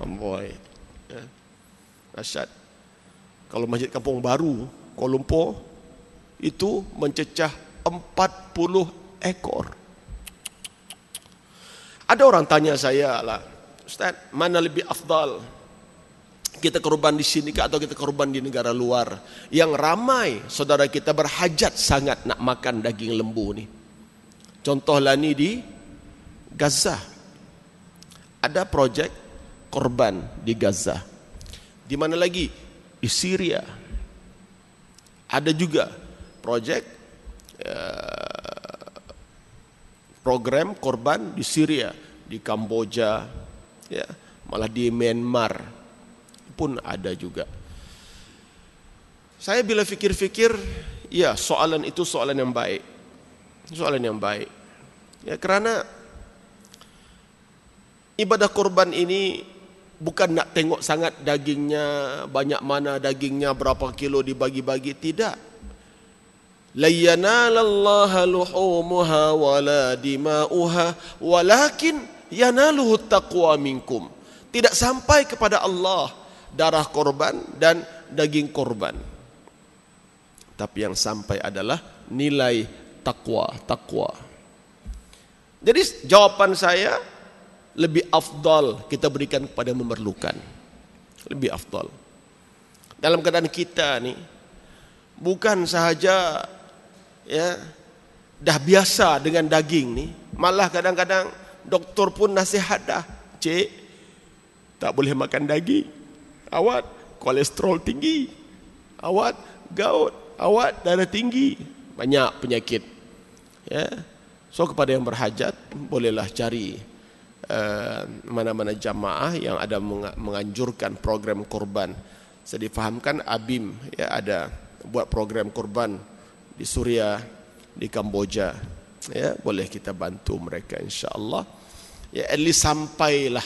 Amboi. Ya. Dahsyat. Kalau Masjid Kampung Baru, Kuala Lumpur, itu mencecah 40 ekor. Ada orang tanya saya lah, Ustaz, mana lebih afdal? Kita korban di sini atau kita korban di negara luar? Yang ramai saudara kita berhajat sangat nak makan daging lembu ni. Contohlah ni di Gaza. Ada projek korban di Gaza. Di mana lagi? Di Syria. Ada juga projek program korban di Syria, di Kamboja, ya, malah di Myanmar pun ada juga. Saya bila fikir-fikir, ya soalan itu soalan yang baik. Soalan yang baik. Ya, kerana ibadah korban ini bukan nak tengok sangat dagingnya, banyak mana dagingnya, berapa kilo dibagi-bagi, tidak. La yanalallaha luhumuha wala dima'uha walakin yanaluhu taqwa minkum. Tidak sampai kepada Allah darah korban dan daging korban, tapi yang sampai adalah nilai takwa. Jadi jawapan saya, lebih afdal kita berikan kepada memerlukan. Lebih afdal. Dalam keadaan kita ni bukan sahaja ya dah biasa dengan daging ni, malah kadang-kadang doktor pun nasihat dah, cik, tak boleh makan daging, awak kolesterol tinggi, awak gout, awak darah tinggi, banyak penyakit. Ya, so kepada yang berhajat bolehlah cari mana-mana jamaah yang ada menganjurkan program korban. Saya difahamkan ABIM ya ada buat program korban di Suria, di Kamboja, ya boleh kita bantu mereka insya-Allah. Ya at least sampailah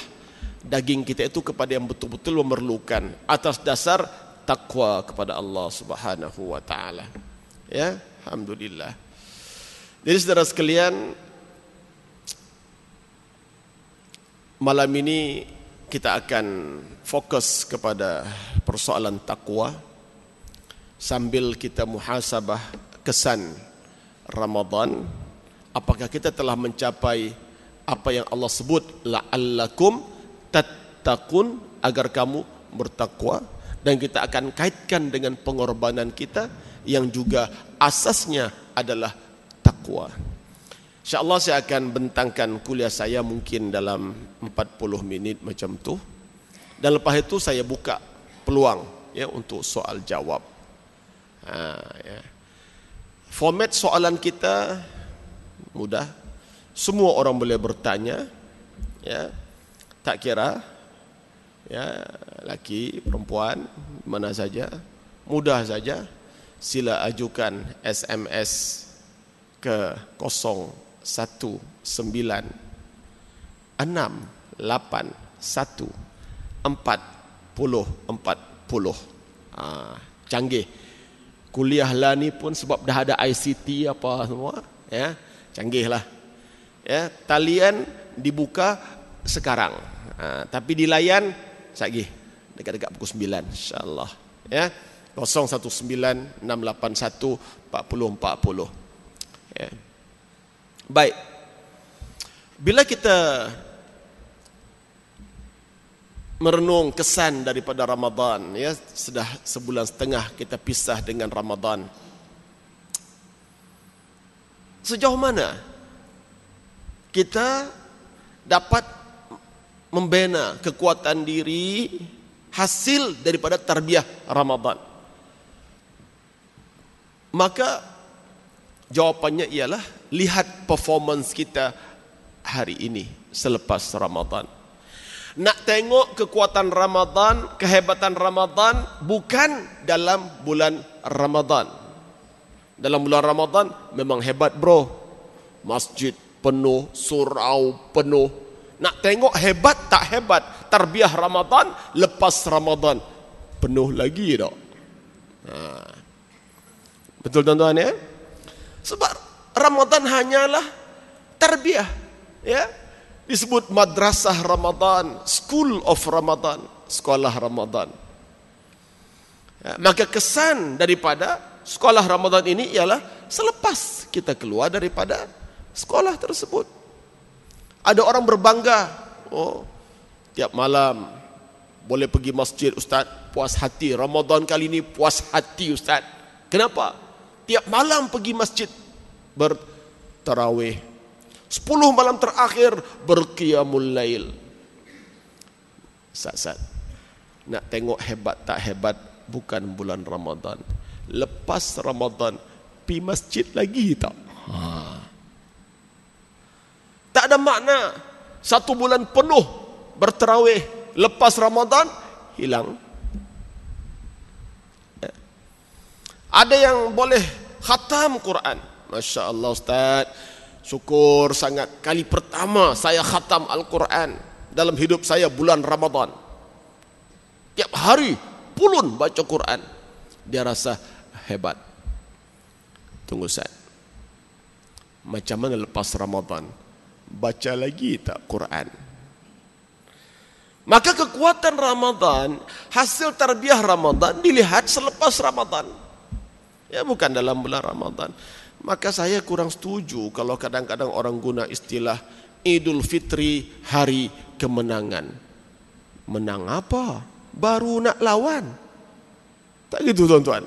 daging kita itu kepada yang betul-betul memerlukan atas dasar takwa kepada Allah Subhanahu wa taala. Ya, alhamdulillah. Jadi saudara sekalian, malam ini kita akan fokus kepada persoalan takwa sambil kita muhasabah kesan Ramadan. Apakah kita telah mencapai apa yang Allah sebut la'allakum tattaqun, agar kamu bertakwa, dan kita akan kaitkan dengan pengorbanan kita yang juga asasnya adalah takwa. InsyaAllah saya akan bentangkan kuliah saya mungkin dalam 40 minit macam tu, dan lepas itu saya buka peluang ya untuk soal jawab. Ya. Format soalan kita mudah, semua orang boleh bertanya, ya, tak kira ya laki perempuan mana saja, mudah saja. Sila ajukan SMS ke 01986814040. Canggih. Kuliah lah ni pun sebab dah ada ICT apa semua, ya, canggihlah. Ya, talian dibuka sekarang. Tapi dilayan satgi dekat-dekat pukul 9 insya-Allah. Ya. 0196814040. Ya. Baik. Bila kita merenung kesan daripada Ramadan, ya, sudah sebulan setengah kita pisah dengan Ramadan. Sejauh mana kita dapat membina kekuatan diri hasil daripada tarbiyah Ramadan? Maka jawapannya ialah lihat performance kita hari ini selepas Ramadan. Nak tengok kekuatan Ramadan, kehebatan Ramadan bukan dalam bulan Ramadan. Dalam bulan Ramadan memang hebat bro. Masjid penuh, surau penuh. Nak tengok hebat tak hebat tarbiyah Ramadan lepas Ramadan, penuh lagi tak? Betul tuan-tuan ya? Sebab Ramadan hanyalah tarbiyah, ya. Disebut madrasah Ramadan, school of Ramadan, sekolah Ramadan. Maka kesan daripada sekolah Ramadan ini ialah selepas kita keluar daripada sekolah tersebut. Ada orang berbangga, tiap malam boleh pergi masjid Ustaz, puas hati. Ramadan kali ini puas hati Ustaz. Kenapa? Tiap malam pergi masjid bertarawih. 10 malam terakhir berqiyamul lail. Ustaz, nak tengok hebat tak hebat, bukan bulan Ramadan. Lepas Ramadan pergi masjid lagi tak? Tak ada makna 1 bulan penuh bertarawih, lepas Ramadan hilang. Ada yang boleh khatam Quran. Masya Allah Ustaz, syukur sangat, kali pertama saya khatam Al-Quran dalam hidup saya bulan Ramadan. Tiap hari pulun baca Quran. Dia rasa hebat. Tunggu Ustaz, macam mana lepas Ramadan? Baca lagi tak Quran? Maka kekuatan Ramadan, hasil tarbiyah Ramadan dilihat selepas Ramadan, ya, bukan dalam bulan Ramadan. Maka saya kurang setuju kalau kadang-kadang orang guna istilah Idul Fitri hari kemenangan. Menang apa? Baru nak lawan. Tak gitu tuan-tuan.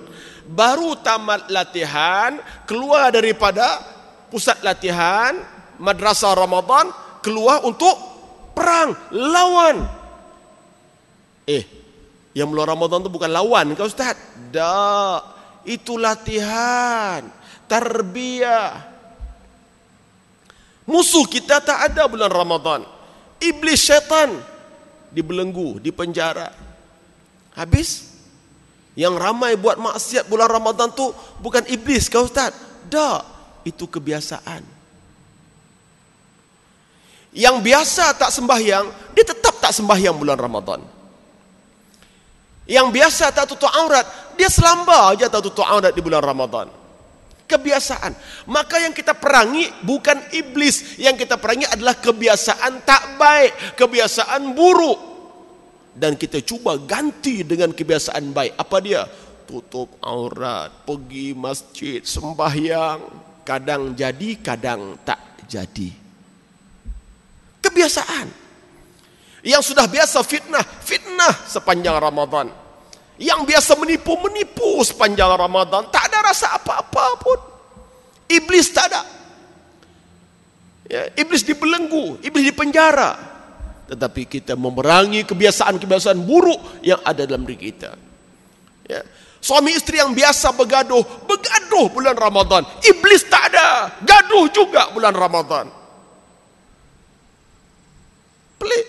Baru tamat latihan, keluar daripada pusat latihan madrasah Ramadan, keluar untuk perang, lawan. Yang bulan Ramadan itu bukan lawan kau Ustaz. Tak, itu latihan, tarbiyah. Musuh kita tak ada bulan Ramadan. Iblis, syaitan dibelenggu, dipenjara. Habis. Yang ramai buat maksiat bulan Ramadan tu bukan iblis kau Ustaz. Tak, itu kebiasaan. Yang biasa tak sembahyang, dia tetap tak sembahyang bulan Ramadan. Yang biasa tak tutup aurat, dia selambar aja tak tutup aurat di bulan Ramadan. Kebiasaan. Maka yang kita perangi bukan iblis, yang kita perangi adalah kebiasaan tak baik, kebiasaan buruk. Dan kita cuba ganti dengan kebiasaan baik. Apa dia? Tutup aurat, pergi masjid, sembahyang. Kadang jadi, kadang tak jadi. Kebiasaan. Yang sudah biasa fitnah, fitnah sepanjang Ramadan. Yang biasa menipu, menipu sepanjang Ramadan. Tak ada rasa apa-apa pun. Iblis tak ada. Ya, iblis dibelenggu, iblis dipenjara. Tetapi kita memerangi kebiasaan-kebiasaan buruk yang ada dalam diri kita. Ya. Suami isteri yang biasa bergaduh bulan Ramadan. Iblis tak ada, gaduh juga bulan Ramadan. Pelik.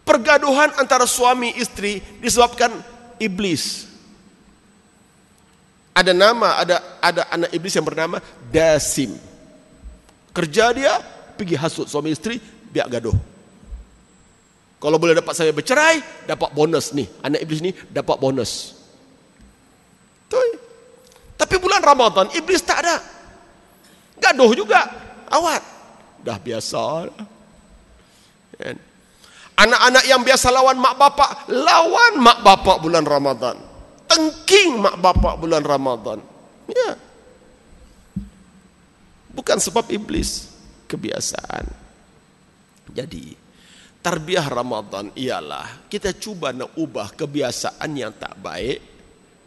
Pergaduhan antara suami isteri disebabkan iblis. Ada nama, ada anak iblis yang bernama Dasim. Kerja dia pergi hasut suami isteri biar gaduh. Kalau boleh dapat saya bercerai, dapat bonus nih. Anak iblis ni dapat bonus. Tuh. Tapi bulan Ramadan iblis tak ada. Gaduh juga. Awat. Dah biasa. Anak-anak yang biasa lawan mak bapak bulan Ramadan. Tengking mak bapak bulan Ramadan. Ya. Bukan sebab iblis, kebiasaan. Jadi, tarbiyah Ramadan ialah kita cuba nak ubah kebiasaan yang tak baik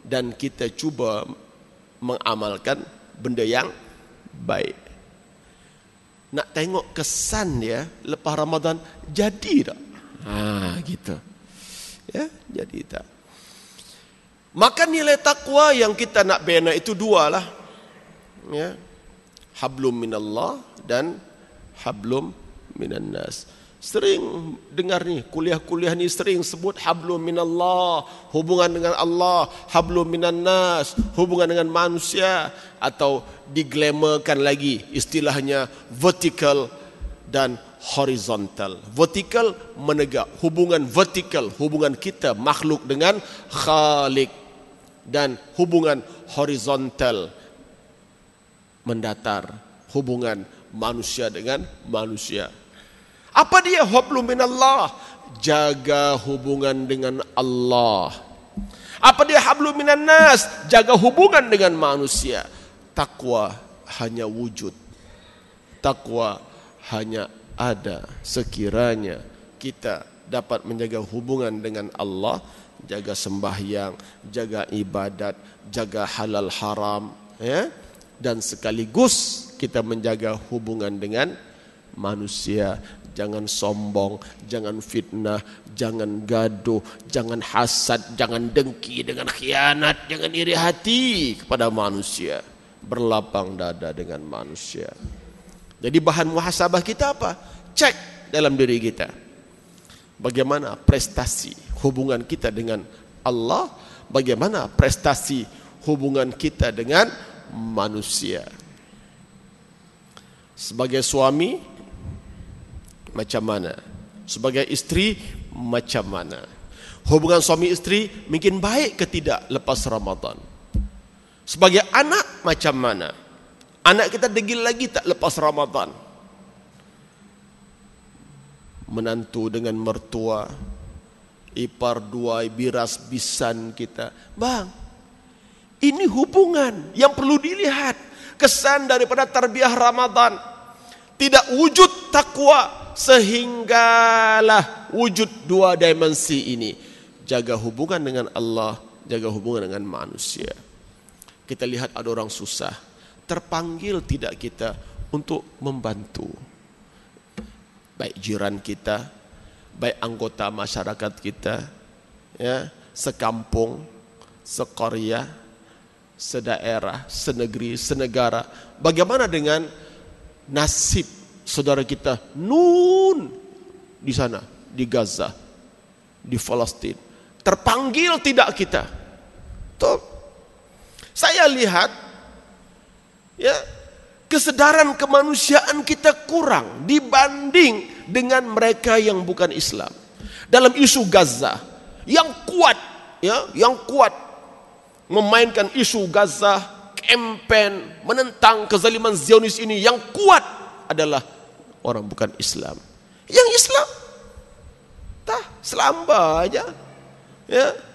dan kita cuba mengamalkan benda yang baik. Nak tengok kesan dia lepas Ramadan jadi tak? Gitu. Ya, jadi tak. Maka nilai takwa yang kita nak bina itu dua lah. Ya. Hablum minallah dan hablum minan nas. Sering dengar ni, kuliah-kuliah ni sering sebut hablum minallah, hubungan dengan Allah, hablum minan nas, hubungan dengan manusia, atau diglamourkan lagi istilahnya vertical dan horizontal. Vertical menegak, hubungan vertikal, hubungan kita makhluk dengan Khalik, dan hubungan horizontal mendatar, hubungan manusia dengan manusia. Apa dia hablum minallah? Jaga hubungan dengan Allah. Apa dia hablum minan nas? Jaga hubungan dengan manusia. Takwa hanya wujud. Takwa hanya ada sekiranya kita dapat menjaga hubungan dengan Allah, jaga sembahyang, jaga ibadat, jaga halal haram, ya, dan sekaligus kita menjaga hubungan dengan manusia. Jangan sombong, jangan fitnah, jangan gaduh, jangan hasad, jangan dengki dengan khianat, jangan iri hati kepada manusia. Berlapang dada dengan manusia. Jadi bahan muhasabah kita apa? Cek dalam diri kita. Bagaimana prestasi hubungan kita dengan Allah, bagaimana prestasi hubungan kita dengan manusia. Sebagai suami macam mana? Sebagai istri macam mana? Hubungan suami istri mungkin baik ke tidak lepas Ramadan? Sebagai anak macam mana? Anak kita degil lagi tak lepas Ramadan? Menantu dengan mertua, ipar dua biras bisan kita. Bang, ini hubungan yang perlu dilihat. Kesan daripada tarbiyah Ramadan. Tidak wujud takwa sehinggalah wujud dua dimensi ini. Jaga hubungan dengan Allah, jaga hubungan dengan manusia. Kita lihat ada orang susah, terpanggil tidak kita untuk membantu. Baik jiran kita, baik anggota masyarakat kita, ya, sekampung, sekorea, sedaerah, senegeri, senegara. Bagaimana dengan nasib saudara kita Nun di sana, di Gaza, di Palestina? Terpanggil tidak kita? Tuh. Saya lihat, ya, kesadaran kemanusiaan kita kurang dibanding dengan mereka yang bukan Islam. Dalam isu Gaza, yang kuat, ya, yang kuat memainkan isu Gaza, campaign menentang kezaliman Zionis ini, yang kuat adalah orang bukan Islam. Yang Islam, selamba aja, ya.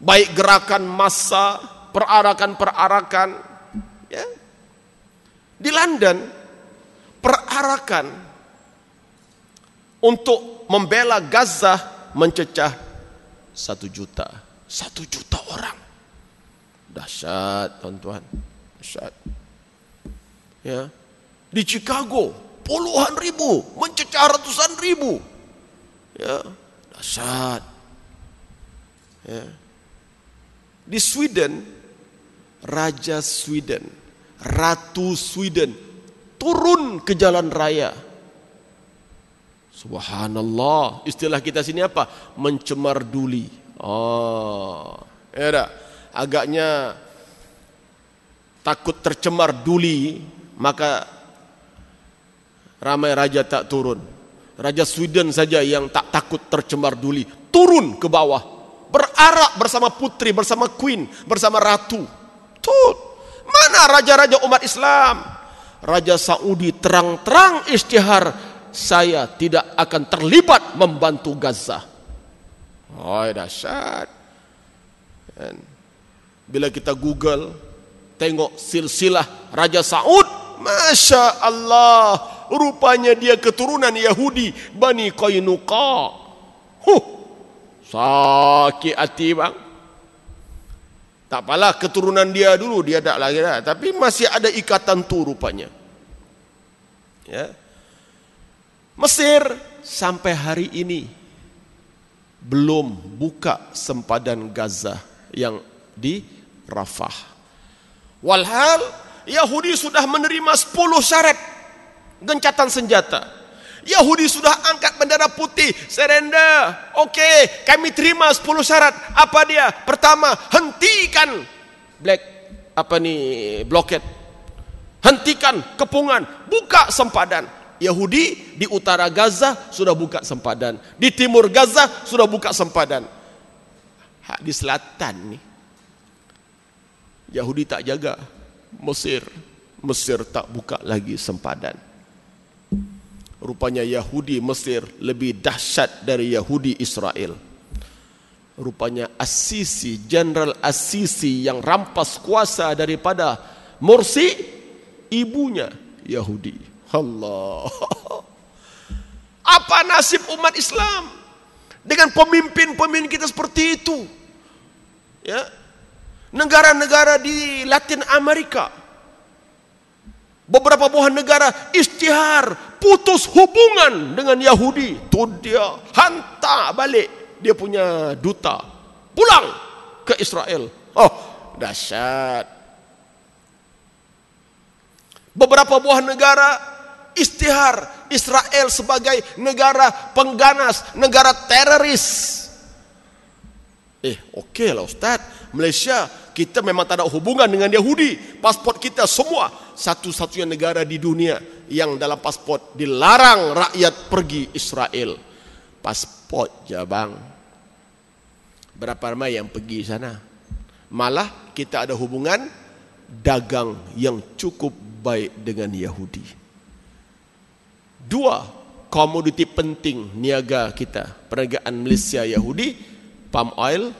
Baik gerakan massa, perarakan, ya. Di London, perarakan untuk membela Gaza mencecah 1 juta. 1 juta orang. Dahsyat, tuan-tuan. Dahsyat. Ya. Di Chicago, puluhan ribu, mencecah ratusan ribu. Ya, dahsyat. Ya. Di Sweden, Raja Sweden, Ratu Sweden turun ke jalan raya. Subhanallah. Istilah kita sini apa? Mencemar duli. Ya dah. Agaknya takut tercemar duli, maka ramai raja tak turun. Raja Sweden saja yang tak takut tercemar duli, turun ke bawah, berarak bersama putri, bersama queen, bersama ratu. Tuh, mana raja-raja umat Islam? Raja Saudi terang-terang isytihar, saya tidak akan terlibat membantu Gaza. Oh, dahsyat. Bila kita Google, tengok silsilah Raja Saud, Masya Allah, rupanya dia keturunan Yahudi, Bani Qainuqa. Sakit hati bang. Tak apalah keturunan dia dulu, dia tak lagi dah. Tapi masih ada ikatan tu rupanya. Ya. Mesir sampai hari ini belum buka sempadan Gaza yang di Rafah. Walhal Yahudi sudah menerima 10 syarat gencatan senjata. Yahudi sudah angkat bendera putih, surrender. Okey, kami terima 10 syarat. Apa dia? Pertama, hentikan blockade. Hentikan kepungan, buka sempadan. Yahudi di utara Gaza sudah buka sempadan, di timur Gaza sudah buka sempadan. Di selatan nih, Yahudi tak jaga, Mesir Mesir tak buka lagi sempadan. Rupanya Yahudi Mesir lebih dahsyat dari Yahudi Israel. Rupanya As-Sisi, Jenderal As-Sisi yang rampas kuasa daripada Morsi, ibunya Yahudi. Allah. Apa nasib umat Islam dengan pemimpin-pemimpin kita seperti itu? Ya. Negara-negara di Latin Amerika, beberapa buah negara isytihar putus hubungan dengan Yahudi. Tu dia hantar balik dia punya duta pulang ke Israel. Oh, dahsyat. Beberapa buah negara isytihar Israel sebagai negara pengganas, negara teroris. Okeylah Ustaz, Malaysia kita memang tak ada hubungan dengan Yahudi. Pasport kita semua satu-satunya negara di dunia yang dalam pasport dilarang rakyat pergi Israel. Pasport je bang. Berapa ramai yang pergi sana? Malah kita ada hubungan dagang yang cukup baik dengan Yahudi. 2 komoditi penting niaga kita, perniagaan Malaysia Yahudi, palm oil,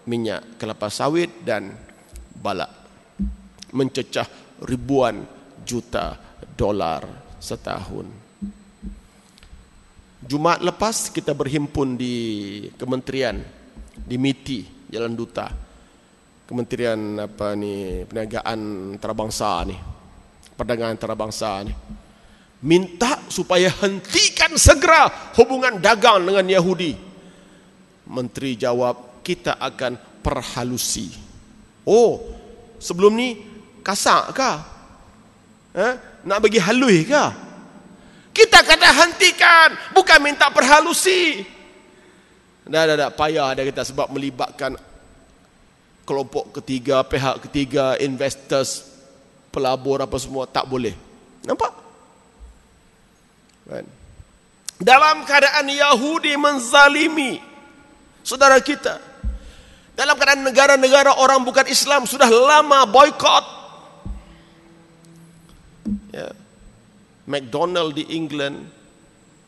minyak kelapa sawit dan balak, mencecah ribuan juta dolar setahun. Jumaat lepas kita berhimpun di kementerian di MITI Jalan Duta, Kementerian Perniagaan Antarabangsa ni, Perdagangan Antarabangsa ni, minta supaya hentikan segera hubungan dagang dengan Yahudi. Menteri jawab, kita akan perhalusi. Oh, sebelum ni kasar kah? Nak bagi halus kah? Kita kata hentikan, bukan minta perhalusi. Dah payah dia kata, sebab melibatkan kelompok ketiga, pihak ketiga, investors, pelabur apa semua, tak boleh. Nampak? Kan? Dalam keadaan Yahudi menzalimi saudara kita, dalam keadaan negara-negara orang bukan Islam sudah lama boykot. Ya. McDonald di England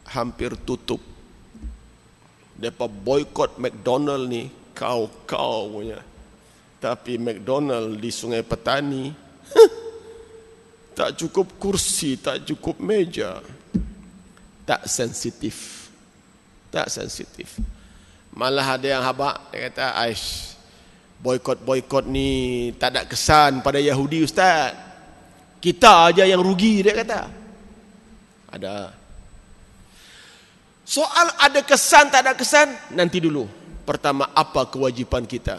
hampir tutup. Mereka boykot McDonald ni kau punya. Tapi McDonald di Sungai Petani tak cukup kursi, tak cukup meja. Tak sensitif. Malah ada yang habaq, dia kata, "Aish, boykot ni tak ada kesan pada Yahudi Ustaz. Kita aja yang rugi," dia kata. Ada. Soal ada kesan tak ada kesan, nanti dulu. Pertama, apa kewajipan kita?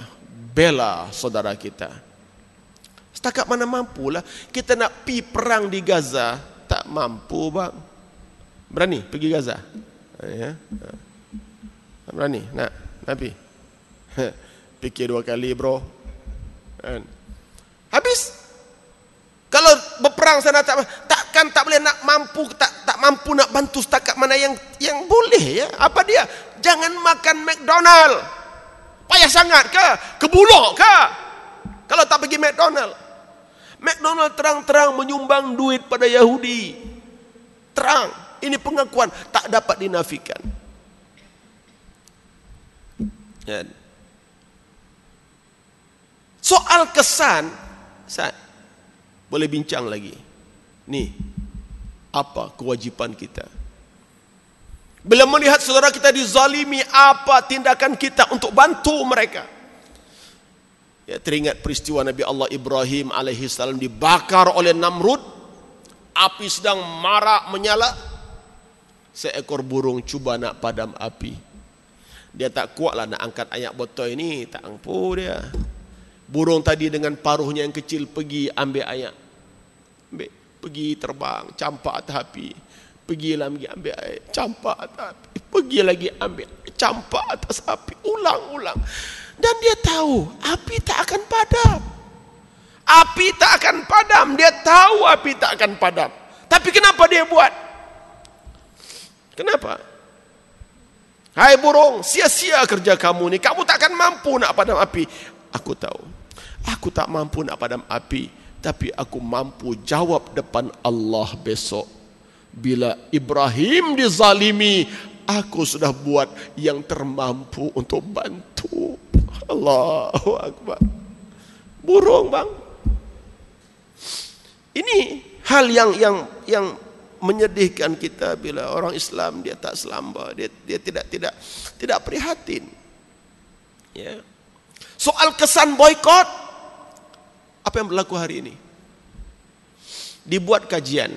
Bela saudara kita. Setakat mana mampulah. Kita nak pi perang di Gaza, tak mampu bang. Berani pergi Gaza? Ya. Berani? Nak pi? Fikir 2 kali bro. Habis. Kalau berperang sana takkan tak boleh nak mampu, tak mampu nak bantu setakat mana yang boleh ya. Apa dia? Jangan makan McDonald. Payah sangat ke? Kebulok ke? Kalau tak pergi McDonald. McDonald terang-terang menyumbang duit pada Yahudi. Terang. Ini pengakuan tak dapat dinafikan. Ya. Soal kesan, boleh bincang lagi. Ni, apa kewajipan kita? Bila melihat saudara kita dizalimi, apa tindakan kita untuk bantu mereka? Ya, teringat peristiwa Nabi Allah Ibrahim alaihi salam dibakar oleh Namrud. Api sedang marak menyala. Seekor burung cuba nak padam api. Dia tak kuatlah nak angkat ayak botol ini, tak mampu dia. Burung tadi dengan paruhnya yang kecil pergi ambil ayak. Pergi terbang, campak atas api. Pergi lagi ambil air, campak atas api. Pergi lagi ambil, campak atas api. Ulang-ulang. Dan dia tahu, api tak akan padam. Api tak akan padam. Dia tahu api tak akan padam. Tapi kenapa dia buat? Kenapa? Hai burung, sia-sia kerja kamu ni. Kamu tak akan mampu nak padam api. Aku tahu. Aku tak mampu nak padam api. tapi aku mampu jawab depan Allah besok. Bila Ibrahim dizalimi, aku sudah buat yang termampu untuk bantu. Allahu Akbar. Burung bang. Ini hal yang menyedihkan kita bila orang Islam dia tak selamba, dia tidak prihatin. Ya. Soal kesan boikot, apa yang berlaku hari ini? Dibuat kajian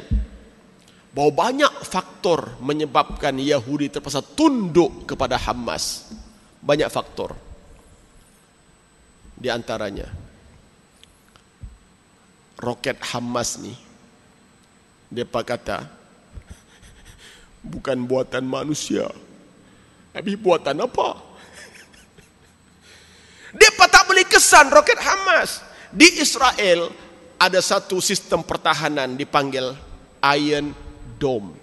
bahwa banyak faktor menyebabkan Yahudi terpaksa tunduk kepada Hamas. Banyak faktor. Di antaranya roket Hamas nih, dia kata bukan buatan manusia, tapi buatan apa? Dia tak beli kesan roket Hamas. Di Israel ada satu sistem pertahanan dipanggil Iron Dome,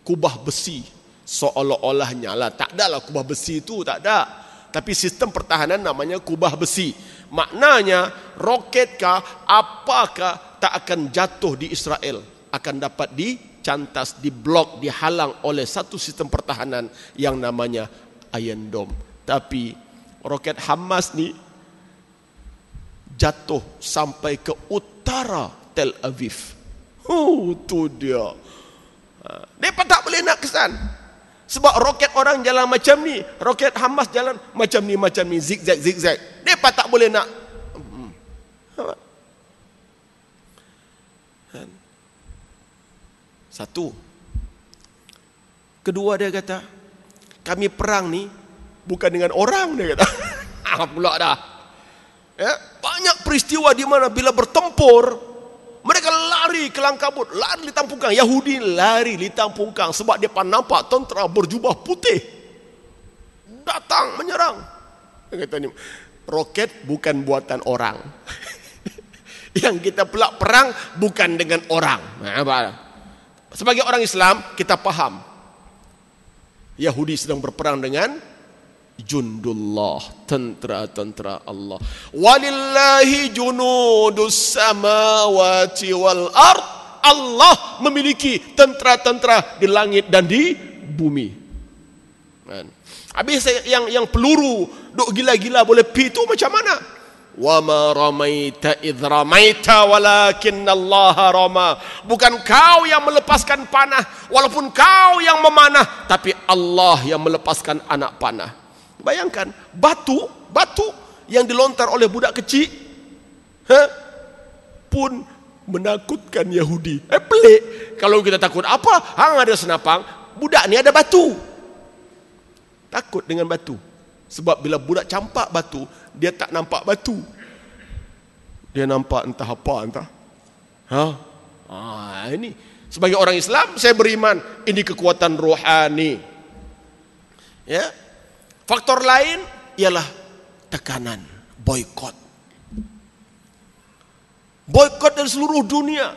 kubah besi. Seolah-olah nyala, tak adalah kubah besi itu, tak ada. Tapi sistem pertahanan namanya kubah besi. Maknanya roket kah, apakah tak akan jatuh di Israel, akan dapat dicantas, diblok, dihalang oleh satu sistem pertahanan yang namanya Iron Dome. Tapi roket Hamas ni jatuh sampai ke utara Tel Aviv. Itu dia. Mereka tak boleh nak kesan. Sebab roket orang jalan macam ni, roket Hamas jalan macam ni, zigzag. Mereka tak boleh nak. Satu. Kedua, dia kata, kami perang ni bukan dengan orang, dia kata. Pula dah. Ya, banyak peristiwa di mana bila bertempur, mereka lari ke langkabut, lari litang pungkang. Yahudi lari litang pungkang sebab dia nampak tentera berjubah putih datang menyerang. Dia kata ni, roket bukan buatan orang. Yang kita pula perang bukan dengan orang. Sebagai orang Islam, kita faham Yahudi sedang berperang dengan jundullah, tentera-tentera Allah. Walillahi junudus samawati wal ard. Allah memiliki tentera-tentera di langit dan di bumi. Habis yang peluru duk gila-gila boleh pi tu macam mana? Wa ma ramaita idh ramaita walakinallaha rama. Bukan kau yang melepaskan panah, walaupun kau yang memanah, tapi Allah yang melepaskan anak panah. Bayangkan batu yang dilontar oleh budak kecil pun menakutkan Yahudi. Pelik. Kalau kita takut apa? Hang ada senapang, budak ni ada batu. Takut dengan batu. Sebab bila budak campak batu, dia tak nampak batu. Dia nampak entah apa, entah. Ini sebagai orang Islam, saya beriman ini kekuatan rohani. Ya. Faktor lain ialah tekanan, boikot. Boikot dari seluruh dunia.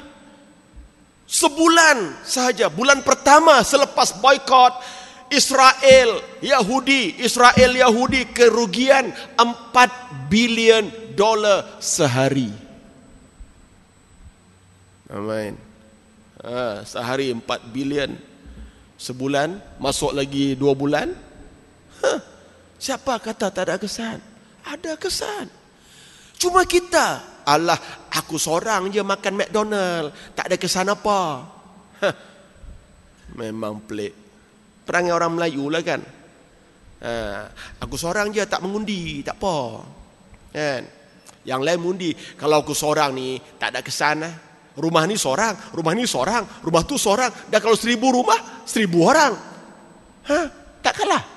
Sebulan sahaja, bulan pertama selepas boikot, Israel Yahudi kerugian $4 bilion sehari. Amin. Sehari 4 bilion. Sebulan masuk lagi 2 bulan. Siapa kata tak ada kesan? Ada kesan. Cuma kita, alah, aku seorang je makan McDonald, tak ada kesan apa. Memang pelik. Perangai orang Melayu lah kan. Aku seorang je tak mengundi, tak apa. Kan? Yang lain mundi. Kalau aku seorang ni tak ada kesan. Rumah ni seorang, rumah tu seorang. Dan kalau 1000 rumah, 1000 orang. Tak kalah.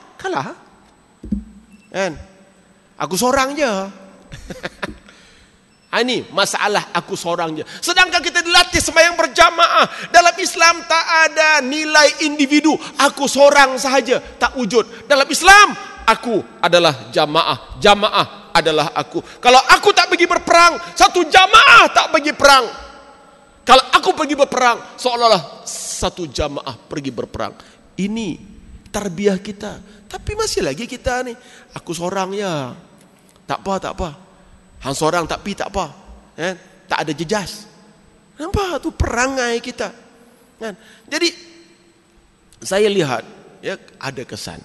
Kan? Aku seorang je. Ini masalah aku seorang je. Sedangkan kita dilatih sembahyang berjamaah. Dalam Islam tak ada nilai individu. Aku seorang sahaja, tak wujud. Dalam Islam, aku adalah jamaah. Jamaah adalah aku. Kalau aku tak pergi berperang, satu jamaah tak pergi perang. Kalau aku pergi berperang, seolah-olah satu jamaah pergi berperang. Ini tarbiyah kita. Tapi masih lagi kita ni, aku seorang ya. Tak apa. Hang seorang tak pi tak apa. tak ada jejas. Nampak tu perangai kita. Kan? Jadi saya lihat ya ada kesan.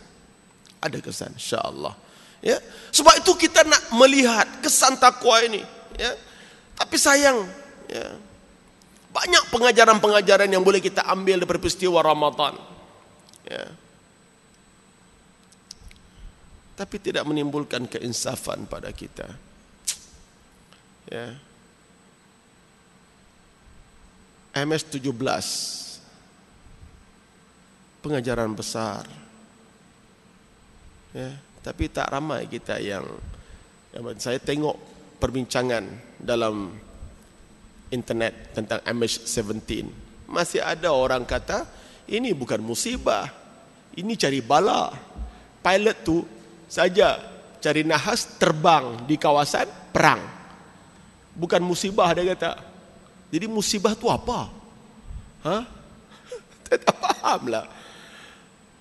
Ada kesan insya-Allah. Ya. Sebab itu kita nak melihat kesan takwa ini, ya. Tapi sayang, ya. Banyak pengajaran-pengajaran yang boleh kita ambil dari peristiwa Ramadan. Ya. Tapi tidak menimbulkan keinsafan pada kita. Ya. MS-17 pengajaran besar. Ya, tapi tak ramai kita yang saya tengok perbincangan dalam internet tentang MS-17. Masih ada orang kata ini bukan musibah, ini cari bala. Pilot tu saja cari nahas terbang di kawasan perang. Bukan musibah dia kata. Jadi musibah tu apa? Saya tak faham lah.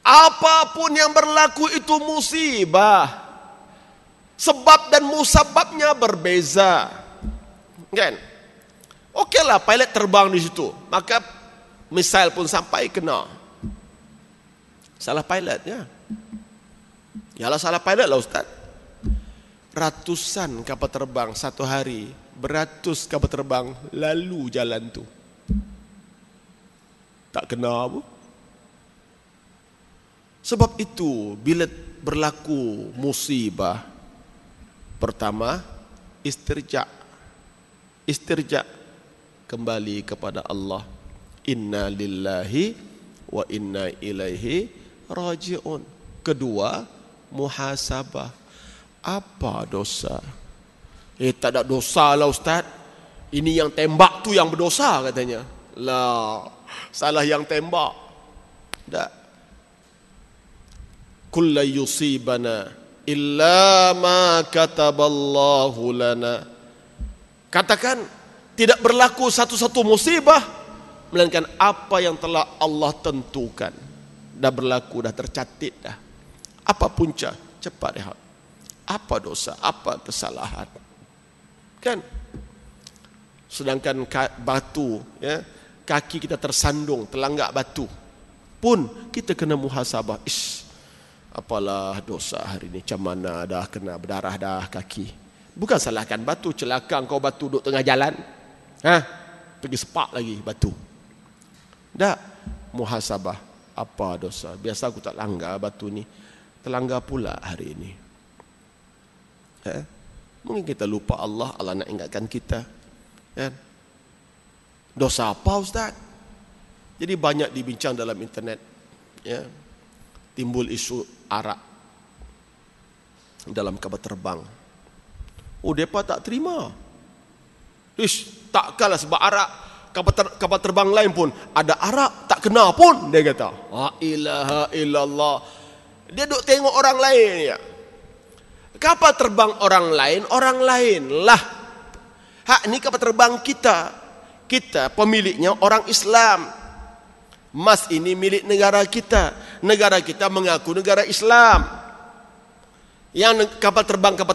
Apapun yang berlaku itu musibah. Sebab dan musababnya berbeza. Kan? Okeylah pilot terbang di situ. Maka misil pun sampai kena. Salah pilot ya. Yalah salah pilot lah Ustaz. Ratusan kapal terbang satu hari. Beratus kapal terbang lalu jalan tu. Tak kena apa? Sebab itu bila berlaku musibah, pertama istirja. Istirja kembali kepada Allah. Inna lillahi wa inna ilaihi raji'un. Kedua, muhasabah. Apa dosa? Tak ada dosa lah Ustaz. Ini yang tembak tu yang berdosa katanya. Lah, salah yang tembak. Tak. Kullu yusibana illa ma kataballahu lana. Katakan tidak berlaku satu-satu musibah melainkan apa yang telah Allah tentukan. Dah berlaku, dah tercatat dah. Apa punca? Cepat rehat. Apa dosa? Apa kesalahan? Kan? Sedangkan batu, ya, kaki kita tersandung, terlanggak batu, pun kita kena muhasabah. Apalah dosa hari ini, macam mana dah kena berdarah dah kaki. Bukan salahkan batu, celaka kau batu duduk tengah jalan. Pergi sepak lagi batu. Tak, muhasabah. Apa dosa? Biasa aku tak langgar batu ni, terlanggar pula hari ini. Mungkin kita lupa Allah, Allah nak ingatkan kita. Dosa apa Ustaz? Jadi banyak dibincang dalam internet. Ya. Timbul isu arak dalam kapal terbang. Mereka tak terima. Takkanlah sebab arak kapal terbang lain pun ada arak tak kena pun, dia kata. La ilaha illallah. Dia duk tengok orang lain ya. Kapal terbang orang lain lah. Hak ni kapal terbang kita. Kita pemiliknya orang Islam. Mas ini milik negara kita. Negara kita mengaku negara Islam. Yang kapal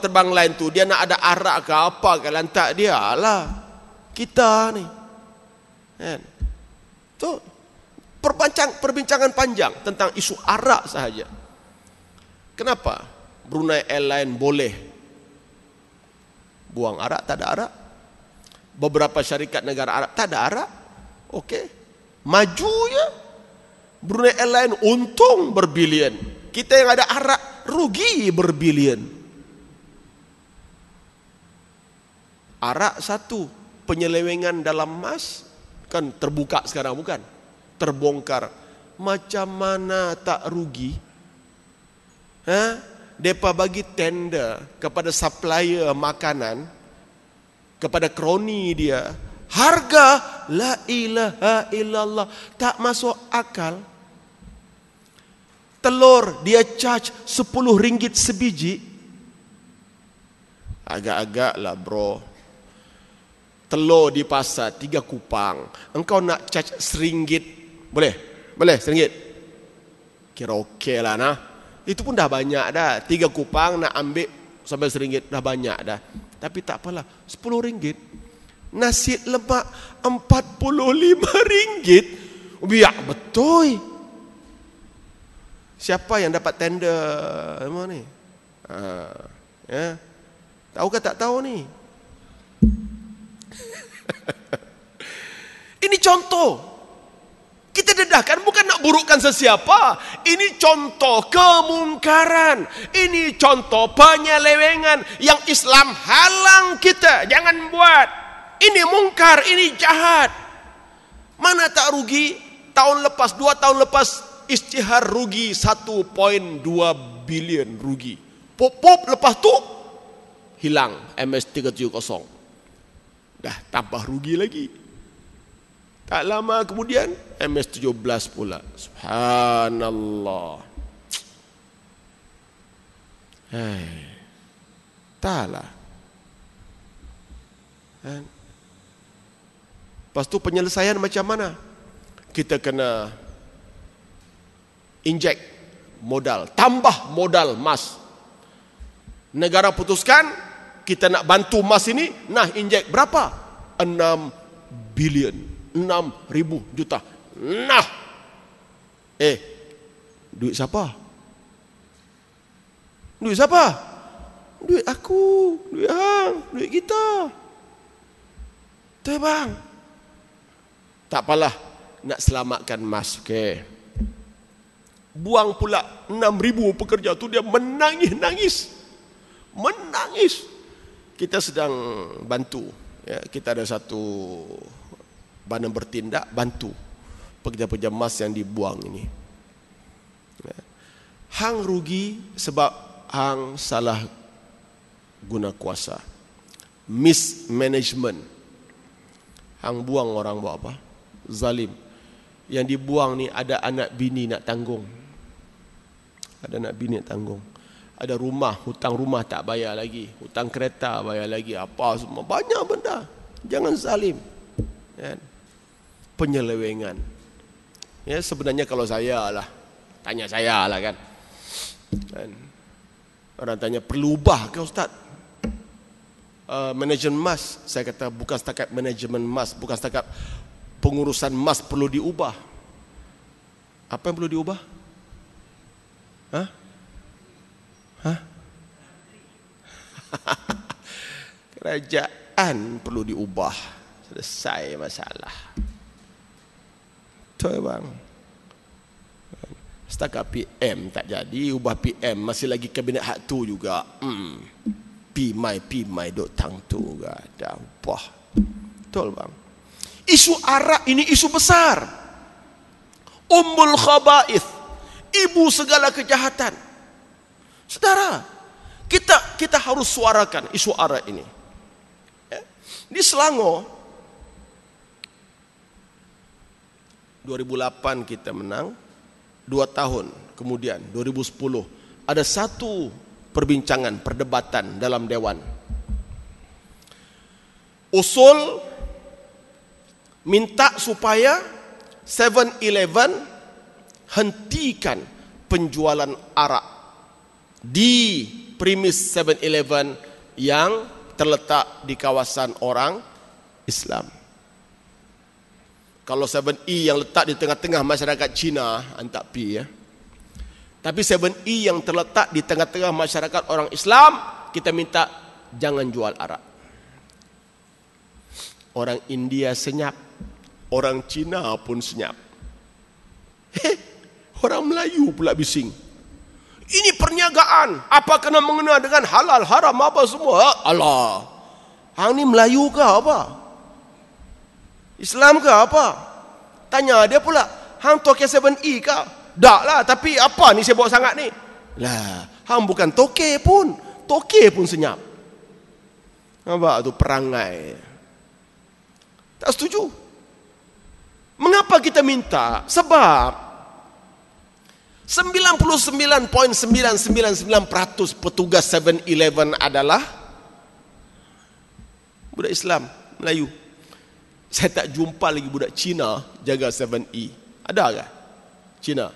terbang lain tu dia nak ada arak ke apa ke lantak dia lah. Kita ni. Kan? Tu perbincangan panjang tentang isu arak sahaja. Kenapa Brunei Airlines boleh buang arak, tak ada arak? Beberapa syarikat negara Arab tak ada arak. Okey. Maju ya. Brunei Airlines untung berbilion. Kita yang ada arak rugi berbilion. Arak satu, penyelewengan dalam mas kan terbuka sekarang bukan? Terbongkar. Macam mana tak rugi? Depa bagi tender kepada supplier makanan, kepada kroni dia, harga la ilaha illallah, tak masuk akal. Telur dia charge 10 ringgit sebiji. Agak-agak lah bro. Telur di pasar 3 kupang, engkau nak charge RM1. Boleh? Boleh RM1? Kira okey lah nah. Itu pun dah banyak dah. 3 kupang nak ambil sampai RM1 dah banyak dah. Tapi tak apalah, RM10. Nasi lemak RM45. Biar betul. Siapa yang dapat tender memang ni? Ya. Tahu ke tak tahu ni? Ini contoh. Kita dedahkan bukan nak burukkan sesiapa. Ini contoh kemungkaran. Ini contoh penyelewengan yang Islam halang kita. Jangan buat. Ini mungkar, ini jahat. Mana tak rugi? Tahun lepas, 2 tahun lepas, isytihar rugi 1.2 bilion rugi. Pop lepas tu hilang MS370. Dah tambah rugi lagi. Tak lama kemudian MS17 pula. Subhanallah. Taklah. Lepas tu penyelesaian macam mana? Kita kena injek modal, tambah modal emas. Negara putuskan kita nak bantu emas ini, nah injek berapa? 6 bilion, 6,000 juta. Nah. Duit siapa? Duit siapa? Duit aku, duit hang, duit kita. Betul bang? Tak apalah, nak selamatkan emas. Okey. Buang pula 6,000 pekerja tu, dia menangis. Kita sedang bantu. Ya, kita ada satu badan bertindak bantu pekerja-pekerja emas yang dibuang ini. Ya. Hang rugi sebab hang salah guna kuasa. Mismanagement. Hang buang orang buat apa? Zalim. Yang dibuang ni ada anak bini nak tanggung. Ada anak bini nak tanggung. Ada rumah, hutang rumah tak bayar lagi. Hutang kereta bayar lagi. Apa semua. Banyak benda. Jangan zalim. Ya. Penyelewengan. Ya, sebenarnya kalau saya lah. Tanya saya lah kan. Orang tanya, perlu ubah ke Ustaz? Manajemen emas. Saya kata bukan setakat manajemen emas. Bukan setakat pengurusan emas perlu diubah. Apa yang perlu diubah? Kerajaan perlu diubah. Selesai masalah. Betul bang. Setakat PM tak jadi. Ubah PM masih lagi kabinet hak tu juga. Pimai duk tang tu juga. Dah ubah. Betul bang. Isu arak ini isu besar. Ummul khaba'ith. Ibu segala kejahatan. Saudara, kita harus suarakan isu arak ini. Ya. Di Selangor 2008 kita menang. 2 tahun kemudian 2010 ada satu perbincangan, perdebatan dalam Dewan. Usul minta supaya 7-Eleven hentikan penjualan arak di premis 7-Eleven yang terletak di kawasan orang Islam. Kalau 7E yang letak di tengah-tengah masyarakat Cina, antak pi ya. Tapi 7E yang terletak di tengah-tengah masyarakat orang Islam, kita minta jangan jual arak. Orang India senyap, orang Cina pun senyap. Orang Melayu pula bising. Ini perniagaan, apa kena mengena dengan halal, haram, apa semua? Allah, hang ni Melayu ke apa? Islam ke apa? Tanya dia pula, hang toke 7E ke? Tak lah, tapi apa ni sibuk sangat ni? Lah, hang bukan toke pun senyap. Nampak tu perangai. Tak setuju. Mengapa kita minta? Sebab 99.999% petugas 7-Eleven adalah budak Islam, Melayu. Saya tak jumpa lagi budak Cina jaga 7E. Ada ke? Cina.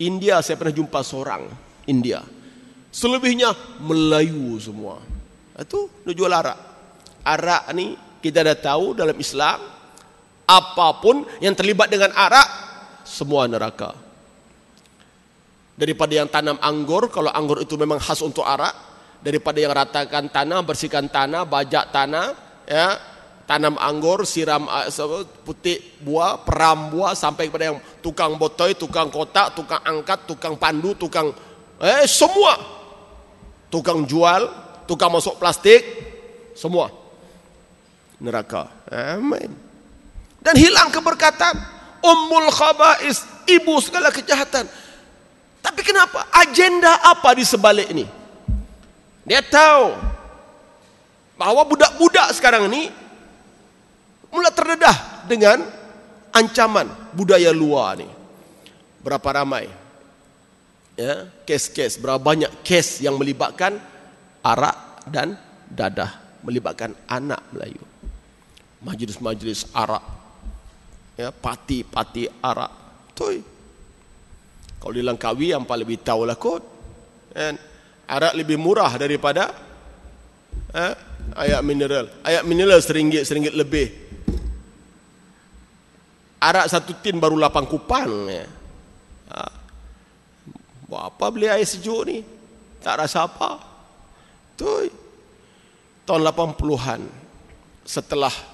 India saya pernah jumpa seorang. India. Selebihnya Melayu semua. Itu dia jual arak. Arak ni kita dah tahu dalam Islam, apapun yang terlibat dengan arak, semua neraka. Daripada yang tanam anggur, kalau anggur itu memang khas untuk arak, daripada yang ratakan tanah, bersihkan tanah, bajak tanah, ya, tanam anggur, siram putik buah, peram buah, sampai kepada yang tukang botol, tukang kotak, tukang angkat, tukang pandu, tukang semua, tukang jual, tukang masuk plastik, semua neraka. Amin. Dan hilang keberkatan. Ummul khaba'is, ibu segala kejahatan. Tapi kenapa? Agenda apa di sebalik ini? Dia tahu bahawa budak-budak sekarang ini mula terdedah dengan ancaman budaya luar ni. Berapa ramai ya kes-kes, berapa banyak kes yang melibatkan arak dan dadah, melibatkan anak Melayu. Majlis-majlis arak, ya, parti-parti arak. Toi. Kalau di Langkawi yang paling lebih tahu lah kot. Kan? Arak lebih murah daripada air mineral. Air mineral RM1 lebih. Arak satu tin baru 8 kupang. Ya. Buat apa beli air sejuk ni? Tak rasa apa. Toi. Tahun 80-an, setelah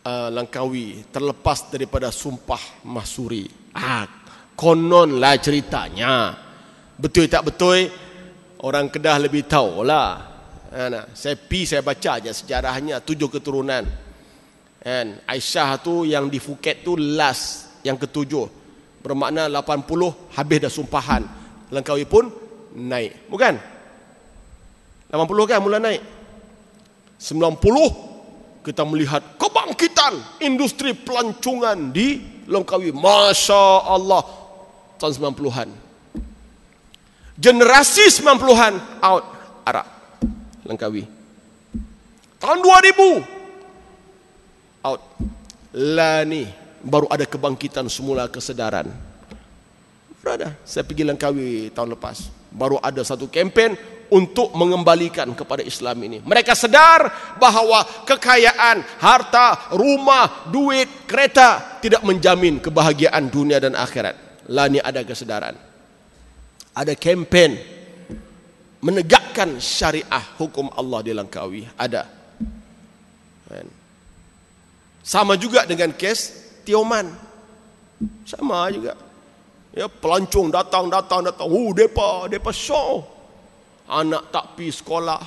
Langkawi terlepas daripada Sumpah Mahsuri. Kononlah ceritanya. Betul tak betul, orang Kedah lebih tahu lah. Saya baca aja sejarahnya, 7 keturunan. Aisyah tu yang di Phuket tu last, yang ke-7. Bermakna 80 habis dah sumpahan. Langkawi pun naik. Bukan? 80 kan mula naik. 90 kita melihat kebangkitan industri pelancongan di Langkawi. Masya Allah. Tahun 90-an. Generasi 90-an out arak Langkawi. Tahun 2000 out. Lah ni baru ada kebangkitan semula kesedaran. Berada. Saya pergi Langkawi tahun lepas. Baru ada satu kempen untuk mengembalikan kepada Islam ini. Mereka sedar bahawa kekayaan, harta, rumah, duit, kereta tidak menjamin kebahagiaan dunia dan akhirat. Lah ni ada kesedaran. Ada kempen menegakkan syariah hukum Allah di Langkawi. Ada. Sama juga dengan kes Tioman. Sama juga. Ya, pelancong datang. Depa show. Anak tak pergi sekolah.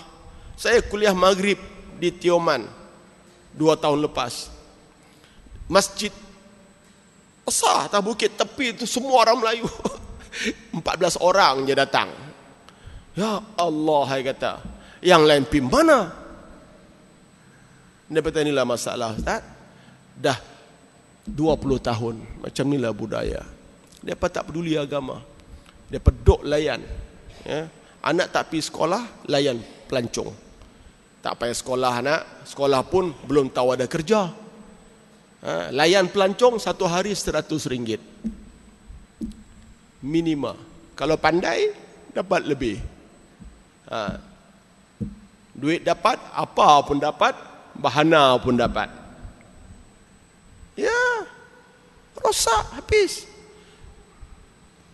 Saya kuliah maghrib di Tioman 2 tahun lepas. Masjid besar atas bukit tepi itu semua orang Melayu. 14 orang je datang. Ya Allah, saya kata, yang lain pergi mana? Dia kata, inilah masalah Ustaz. Dah 20 tahun macam inilah budaya. Dia tak peduli agama. Dia pedok layan. Ya. Anak tak pergi sekolah, layan pelancong. Tak payah sekolah anak, sekolah pun belum tahu ada kerja. Layan pelancong 1 hari RM100. Minima. Kalau pandai, dapat lebih. Duit dapat, apa pun dapat, bahana pun dapat. Ya, rosak, habis.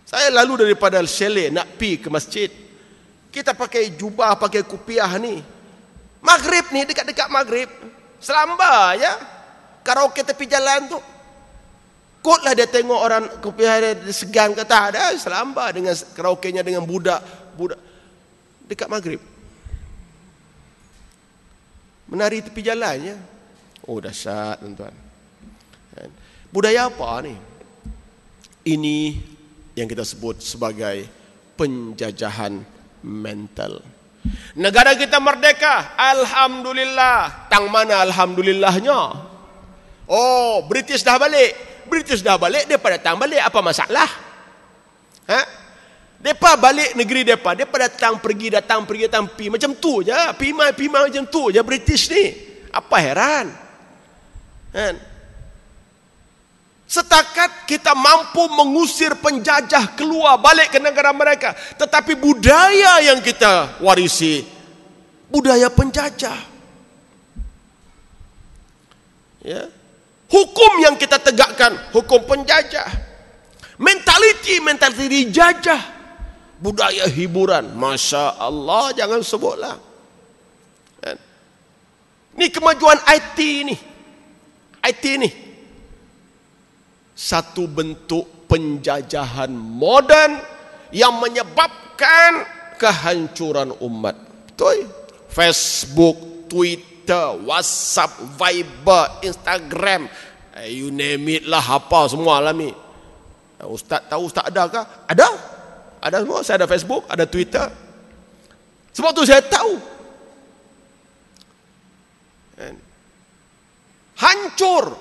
Saya lalu daripada chalet nak pergi ke masjid. Kita pakai jubah, pakai kupiah ni. Maghrib ni, dekat-dekat maghrib. Selamba ya. Karaoke tepi jalan tu. Kotlah dia tengok orang kupiah dia segan kata ada. Selamba dengan karaoke-nya dengan budak. Dekat maghrib. Menari tepi jalan ya. Oh dahsyat tuan-tuan. Budaya apa ni? Ini yang kita sebut sebagai penjajahan mental. Negara kita merdeka, alhamdulillah. Tang mana alhamdulillahnya? Oh, British dah balik. Depa datang balik, apa masalah? Depa balik negeri depa datang pergi macam tu je. Pimai macam tu je British ni. Apa heran? Setakat kita mampu mengusir penjajah keluar balik ke negara mereka, tetapi budaya yang kita warisi budaya penjajah. Ya. Hukum yang kita tegakkan, hukum penjajah. Mentaliti dijajah. Budaya hiburan, Masya Allah, jangan sebutlah. Ini kemajuan IT ini. IT ini satu bentuk penjajahan modern yang menyebabkan kehancuran umat. Betul? Facebook, Twitter, WhatsApp, Viber, Instagram, you name it lah, apa semua lah ni. Ustaz tahu, Ustaz ada kah? Ada semua. Saya ada Facebook, ada Twitter. Sebab tu saya tahu. Hancur.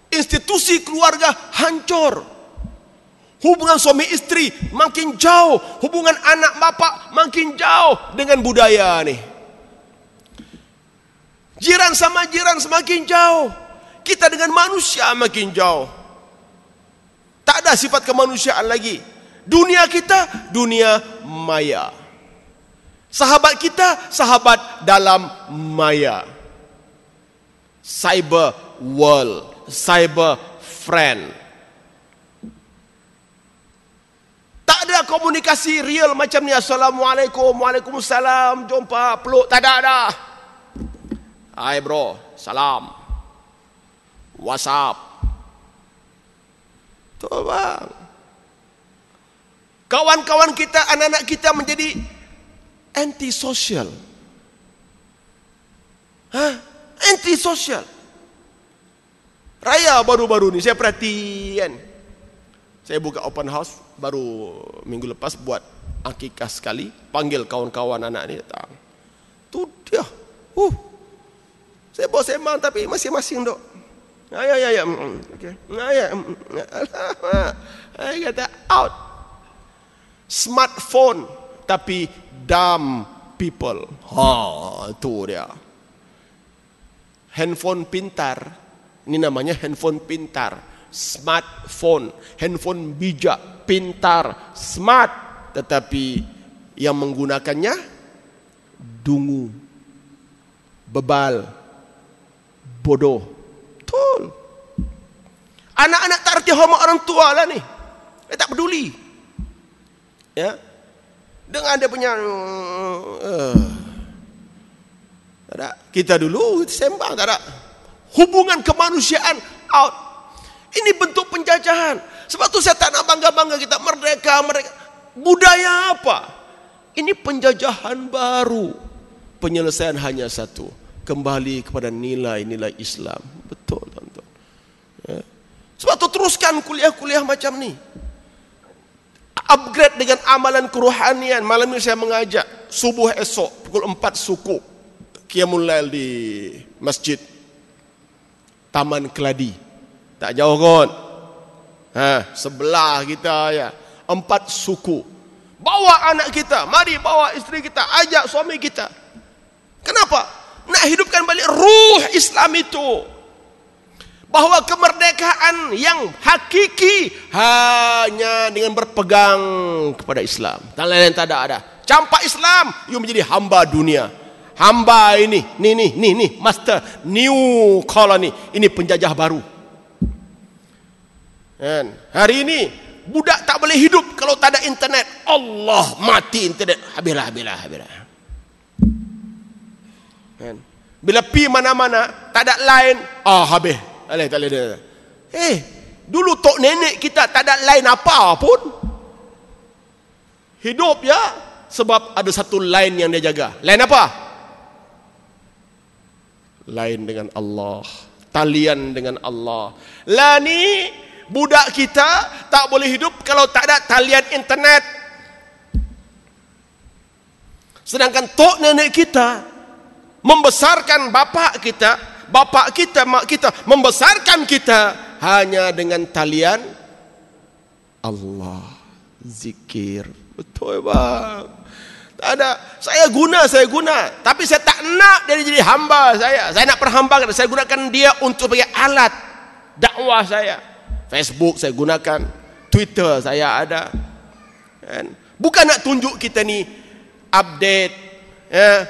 Institusi keluarga hancur. Hubungan suami istri makin jauh. Hubungan anak bapak makin jauh dengan budaya ni. Jiran sama jiran semakin jauh. Kita dengan manusia makin jauh. Tak ada sifat kemanusiaan lagi. Dunia kita, dunia maya. Sahabat kita, sahabat dalam maya. Cyber world, cyber friend. Tak ada komunikasi real macam ni. Assalamualaikum, waalaikumsalam, jumpa, peluk, tak ada. Hai bro, salam. WhatsApp. Tu bang. Kawan-kawan kita, anak-anak kita menjadi antisosial. Antisosial. Raya baru-baru ni saya perhatikan. Saya buka open house baru minggu lepas, buat akikah sekali. Panggil kawan-kawan anak ni datang. Tu dia. Saya bawa sembang tapi masing-masing dok. Ya. Okey. Ya. Saya kata out. Smartphone tapi dumb people. Tu dia. Handphone pintar. Ini namanya handphone pintar. Smartphone. Handphone bijak, pintar, smart. Tetapi yang menggunakannya dungu, bebal, bodoh. Betul. Anak-anak tak erti hormat orang tua lah ni. Dia tak peduli. Ya. Dengan dia punya tak ada. Kita dulu sembang tak ada. Hubungan kemanusiaan out. Ini bentuk penjajahan. Sebab tu saya tak nak bangga-bangga kita merdeka. Budaya apa? Ini penjajahan baru. Penyelesaian hanya satu. Kembali kepada nilai-nilai Islam. Betul tuan-tuan. Ya. Sebab tu teruskan kuliah-kuliah macam ni. Upgrade dengan amalan kerohanian. Malam ni saya mengajak subuh esok pukul 4 suku Qiyamul Lail di Masjid Taman Keladi. Tak jauh kot. Sebelah kita ya. 4 suku. Bawa anak kita, mari bawa isteri kita, ajak suami kita. Kenapa? Nak hidupkan balik ruh Islam itu. Bahawa kemerdekaan yang hakiki hanya dengan berpegang kepada Islam. Dan lain-lain tak ada. Campak Islam, you menjadi hamba dunia. Hamba ini, ni, master, new colony. Ini penjajah baru. Dan hari ini, budak tak boleh hidup kalau tak ada internet. Allah, mati internet. Habislah. Dan bila pi mana-mana, tak ada line. Habis. Tak boleh. Dulu tok nenek kita tak ada line apa pun. Hidup ya, sebab ada satu line yang dia jaga. Line apa? Lain dengan Allah, talian dengan Allah. Lah ni budak kita tak boleh hidup kalau tak ada talian internet. Sedangkan tok nenek kita membesarkan bapak kita, mak kita membesarkan kita hanya dengan talian Allah, zikir. Betul bang. Tak ada. Saya guna. Tapi saya tak nak dia jadi hamba saya. Saya nak perhambakan. Saya gunakan dia untuk sebagai alat dakwah saya. Facebook saya gunakan. Twitter saya ada. Bukan nak tunjuk kita ni update,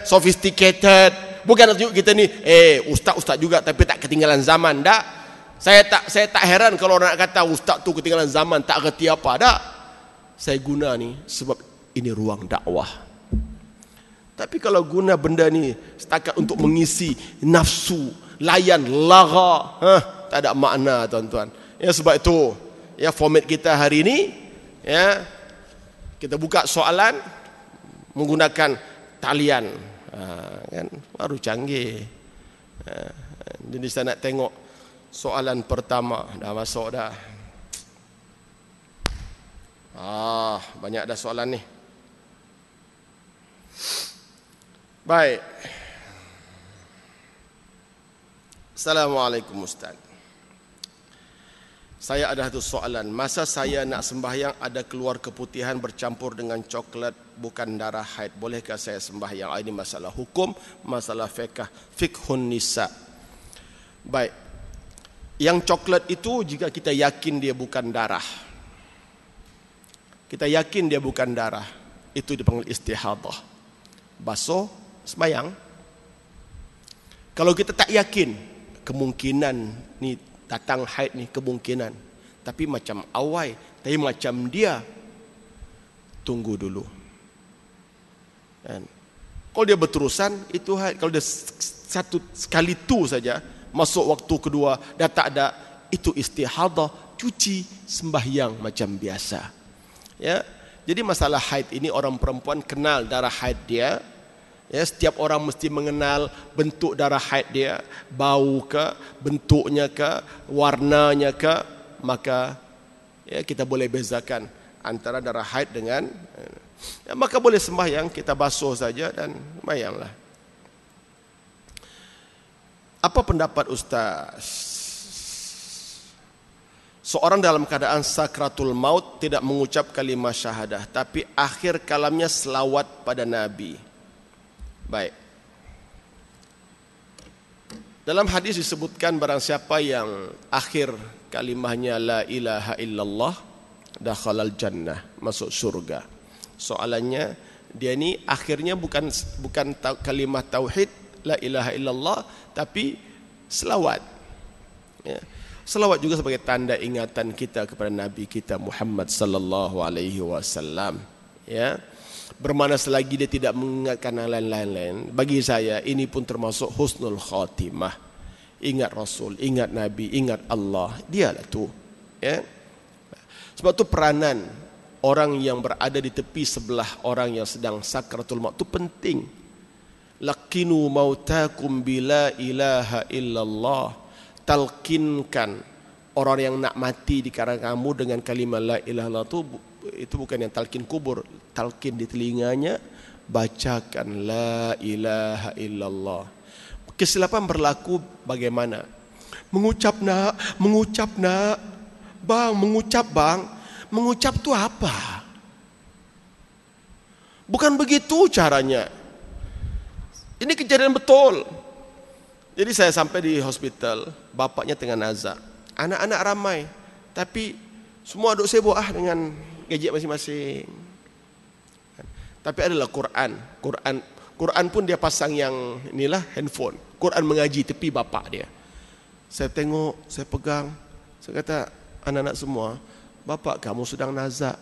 sophisticated. Bukan tunjuk kita ni, ustaz juga tapi tak ketinggalan zaman. Tak. Saya tak heran kalau orang nak kata ustaz tu ketinggalan zaman, tak kerti apa. Tak. Saya guna ni sebab ini ruang dakwah. Tapi kalau guna benda ni setakat untuk mengisi nafsu, layan, lara, tak ada makna tuan-tuan. Ya, sebab itu ya format kita hari ini ya, kita buka soalan menggunakan talian. Kan baru canggih. Jadi saya nak tengok soalan pertama. Dah masuk dah. Banyak dah soalan ni. Baik. Assalamualaikum Ustaz. Saya ada satu soalan. Masa saya nak sembahyang ada keluar keputihan bercampur dengan coklat bukan darah haid. Bolehkah saya sembahyang? Ini masalah hukum, masalah fiqhun nisa. Baik. Yang coklat itu jika kita yakin dia bukan darah. Kita yakin dia bukan darah. Itu dipanggil istihadah. Basuh, sembahyang. Kalau kita tak yakin, kemungkinan ni datang haid ni kemungkinan. Tapi macam awai, tapi macam dia, tunggu dulu. Kan? Kalau dia berterusan, itu haid. Kalau dia satu sekali tu saja, masuk waktu kedua, dah tak ada, itu istihadah, cuci, sembahyang macam biasa. Ya, jadi masalah haid ini orang perempuan kenal darah haid dia. Ya, setiap orang mesti mengenal bentuk darah haid dia, bau ke, bentuknya ke, warnanya ke, maka ya, kita boleh bezakan antara darah haid dengan maka boleh sembahyang, kita basuh saja dan sembahyanglah. Apa pendapat Ustaz? Seorang dalam keadaan sakratul maut tidak mengucap kalimah syahadah, tapi akhir kalamnya selawat pada Nabi. Baik. Dalam hadis disebutkan barang siapa yang akhir kalimahnya la ilaha illallah dakhalal jannah, masuk surga. Soalannya, dia ni akhirnya bukan kalimah tauhid la ilaha illallah, tapi selawat. Ya. Selawat juga sebagai tanda ingatan kita kepada Nabi kita Muhammad sallallahu alaihi wasallam. Ya. Bermakna selagi dia tidak mengingatkan yang lain-lain, bagi saya ini pun termasuk husnul khatimah. Ingat Rasul, ingat Nabi, ingat Allah, dialah tu. Ya. Sebab tu peranan orang yang berada di tepi sebelah orang yang sedang sakratul maut itu penting. Laqinu mautakum bila ilaha illallah. Talkinkan orang yang nak mati di kalangan kamu dengan kalimah la ilaha illallah itu bukan yang talkin kubur, talkin di telinganya, bacakan la ilaha illallah. Kesilapan berlaku bagaimana? Mengucap nak, bang, mengucap tu apa? Bukan begitu caranya. Ini kejadian betul. Jadi saya sampai di hospital, bapaknya tengah nazak. Anak-anak ramai, tapi semua duk sibuk dengan gadget masing-masing. Tapi adalah Quran pun dia pasang yang inilah handphone. Quran mengaji tepi bapak dia. Saya tengok, saya pegang, saya kata anak-anak semua, bapak kamu sedang nazak.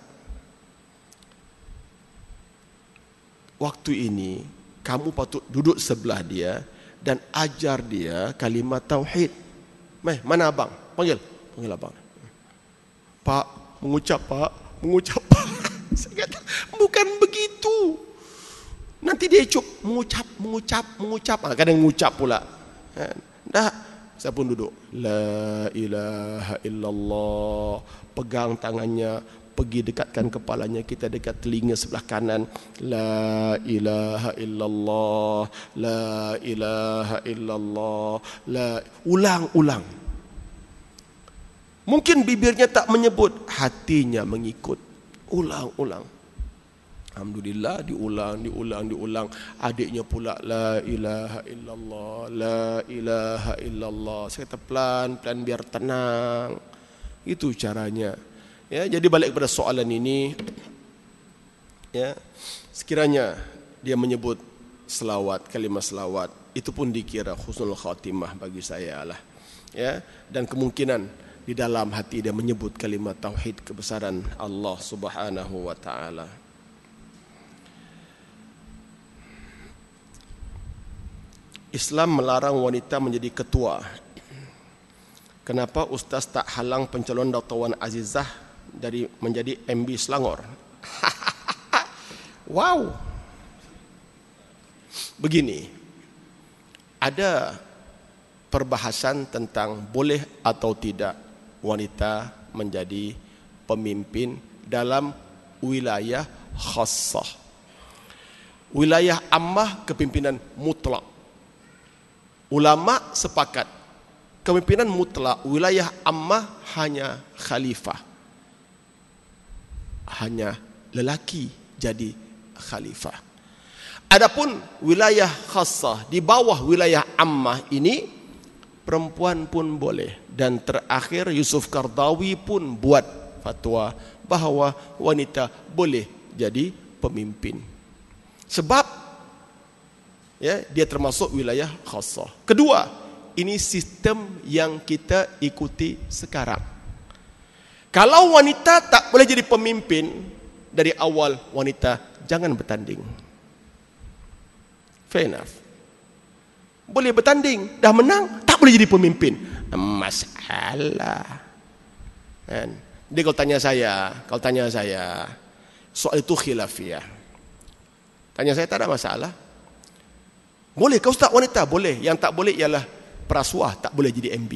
Waktu ini kamu patut duduk sebelah dia dan ajar dia kalimat tauhid. Mana abang? Panggil abang. Pak, mengucap pak. Saya kata, bukan begitu. Nanti dia mengucap. Kadang mengucap pula. Dah, saya pun duduk. La ilaha illallah. Pegang tangannya, pergi dekatkan kepalanya, kita dekat telinga sebelah kanan. La ilaha illallah, la ilaha illallah, ulang. Mungkin bibirnya tak menyebut, hatinya mengikut. Ulang. Alhamdulillah, diulang. Adiknya pula la ilaha illallah, la ilaha illallah. Saya kata pelan-pelan biar tenang. Itu caranya. Ya, jadi balik kepada soalan ini, ya, sekiranya dia menyebut selawat, kalimah selawat, itu pun dikira husnul khatimah bagi saya lah. Ya, dan kemungkinan di dalam hati dia menyebut kalimat tauhid kebesaran Allah Subhanahu wa taala. Islam melarang wanita menjadi ketua. Kenapa Ustaz tak halang pencalon Dr. Wan Azizah dari menjadi MB Selangor? Wow. Begini, ada perbahasan tentang boleh atau tidak wanita menjadi pemimpin dalam wilayah khassah. Wilayah ammah kepimpinan mutlak. Ulama sepakat kepimpinan mutlak wilayah ammah hanya khalifah. Hanya lelaki jadi khalifah. Adapun wilayah khassah di bawah wilayah ammah ini perempuan pun boleh. Dan terakhir Yusuf Qardawi pun buat fatwa bahawa wanita boleh jadi pemimpin. Sebab ya, dia termasuk wilayah khassah. Kedua, ini sistem yang kita ikuti sekarang. Kalau wanita tak boleh jadi pemimpin, dari awal wanita jangan bertanding. Fair enough. Boleh bertanding, dah menang, tak boleh jadi pemimpin. Masalah. Kan? Dia kalau tanya saya, soal itu khilafiyah. Tanya saya tak ada masalah. Boleh kau Ustaz wanita? Boleh. Yang tak boleh ialah perasuah, tak boleh jadi MB.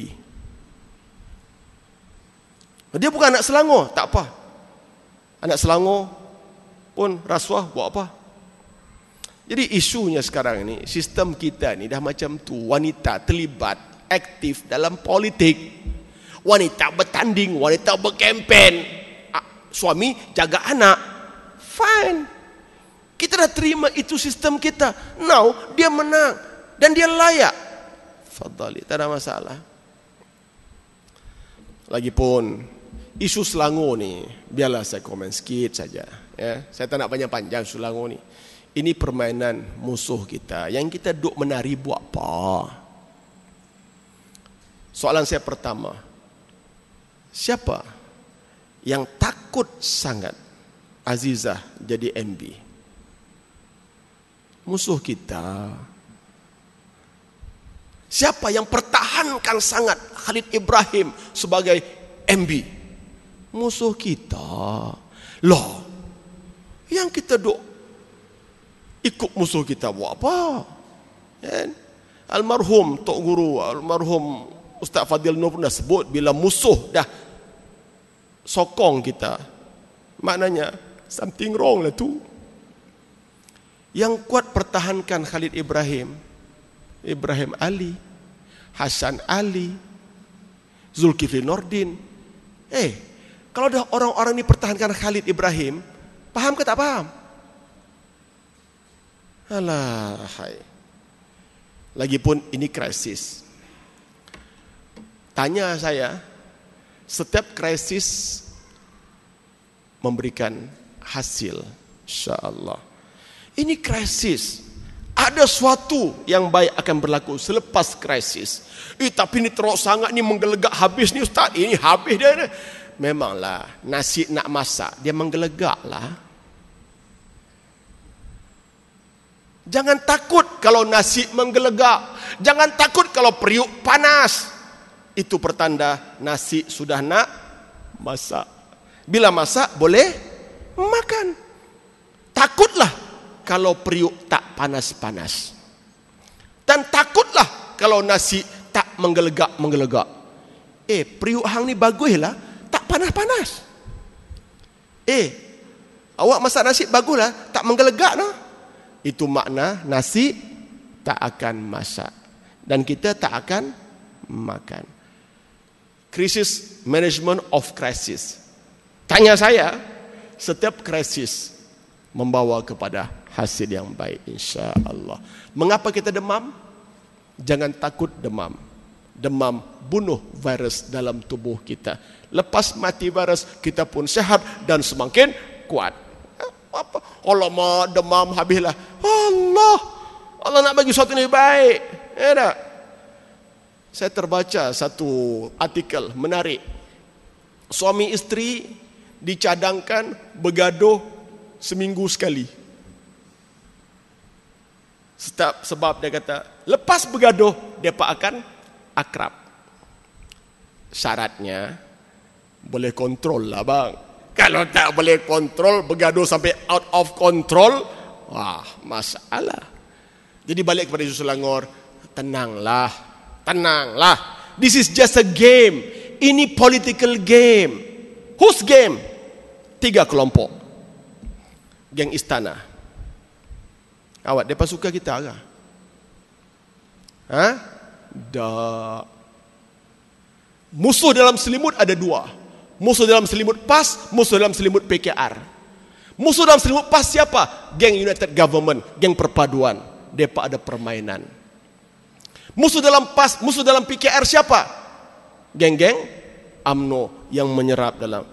Dia bukan anak Selangor, tak apa. Anak Selangor pun rasuah, buat apa? Jadi isunya sekarang ini, sistem kita ni dah macam tu. Wanita terlibat aktif dalam politik. Wanita bertanding, wanita berkempen. Suami jaga anak. Fine. Kita dah terima itu sistem kita. Now, dia menang. Dan dia layak. Fadhali, tak ada masalah. Lagipun, isu Selangor ni, biarlah saya komen sikit saja. Ya, saya tak nak panjang-panjang isu Selangor ni. Ini permainan musuh kita. Yang kita duk menari buat apa? Soalan saya pertama. Siapa yang takut sangat Azizah jadi MB? Musuh kita. Siapa yang pertahankan sangat Khalid Ibrahim sebagai MB? Musuh kita. Loh, yang kita duk ikut musuh kita buat apa? Kan? Almarhum Tok Guru, almarhum Ustaz Fadil Nur pun dah sebut, bila musuh dah sokong kita, maknanya something wrong lah tu. Yang kuat pertahankan Khalid Ibrahim, Ibrahim Ali, Hasan Ali, Zulkifli Nordin. Kalau dah orang-orang ni pertahankan Khalid Ibrahim, faham ke tak faham? Alah, hai. Lagipun ini krisis. Tanya saya, setiap krisis memberikan hasil, insya-Allah. Ini krisis. Ada suatu yang baik akan berlaku selepas krisis. Tapi ini teruk sangat ni, menggelegak habis ni Ustaz. Ini habis dia ni. Memanglah nasi nak masak, dia menggelegak lah. Jangan takut kalau nasi menggelegak. Jangan takut kalau periuk panas. Itu pertanda nasi sudah nak masak. Bila masak boleh makan. Takutlah kalau periuk tak panas-panas. Dan takutlah kalau nasi tak menggelegak-menggelegak. Periuk hang ni baguslah, tak panas-panas. Awak masak nasi baguslah, tak menggelegak no. Itu makna nasi tak akan masak. Dan kita tak akan makan. Krisis, management of crisis. Tanya saya, setiap krisis membawa kepada hasil yang baik, insya-Allah. Mengapa kita demam? Jangan takut demam. Demam bunuh virus dalam tubuh kita. Lepas mati virus, kita pun sehat dan semakin kuat. Apa? Alamak, demam habislah. Allah, Allah nak bagi sesuatu yang lebih baik. Ya tak? Saya terbaca satu artikel menarik. Suami isteri dicadangkan bergaduh seminggu sekali. Sebab dia kata, lepas bergaduh, mereka akan akrab. Syaratnya, boleh kontrol lah bang. Kalau tak boleh kontrol, bergaduh sampai out of control, wah, masalah. Jadi balik kepada Yusuf Selangor, tenanglah. This is just a game. Ini political game. Whose game? 3 kelompok. Geng istana. Awak, mereka suka kita ke? Tak. Musuh dalam selimut ada 2. Musuh dalam selimut PAS, musuh dalam selimut PKR. Musuh dalam selimut PAS siapa? Geng United Government, geng perpaduan. Mereka ada permainan. Musuh dalam PAS, musuh dalam PKR siapa? Geng-geng UMNO yang menyerap dalam.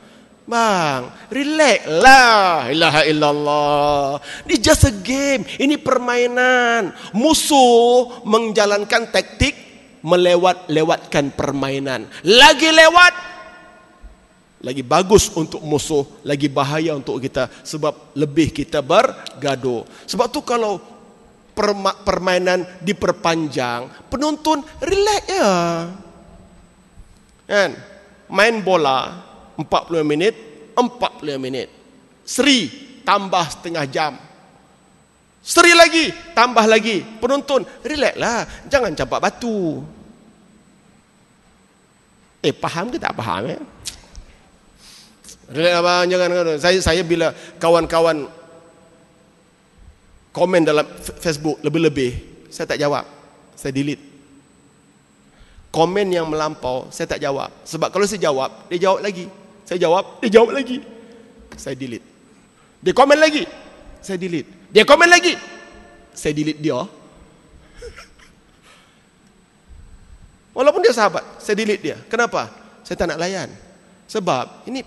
Bang, relax lah. Ilaha illallah. Ini just a game. Ini permainan. Musuh menjalankan taktik melewatkan permainan. Lagi lewat, lagi bagus untuk musuh, lagi bahaya untuk kita, sebab lebih kita bergaduh. Sebab tu kalau permainan diperpanjang, penonton relax ya. Kan? Main bola 40 minit, 40 minit. Seri tambah setengah jam. Seri lagi, tambah lagi. Penonton relax lah, jangan campak batu. Faham ke tak faham ya? Relax abang, jangan. Saya bila kawan-kawan komen dalam Facebook lebih-lebih, saya tak jawab. Saya delete. Komen yang melampau, saya tak jawab. Sebab kalau saya jawab, dia jawab lagi. Saya jawab, dia jawab lagi. Saya delete. Dia komen lagi, saya delete. Dia komen lagi, saya delete dia. Walaupun dia sahabat, saya delete dia. Kenapa? Saya tak nak layan. Sebab ini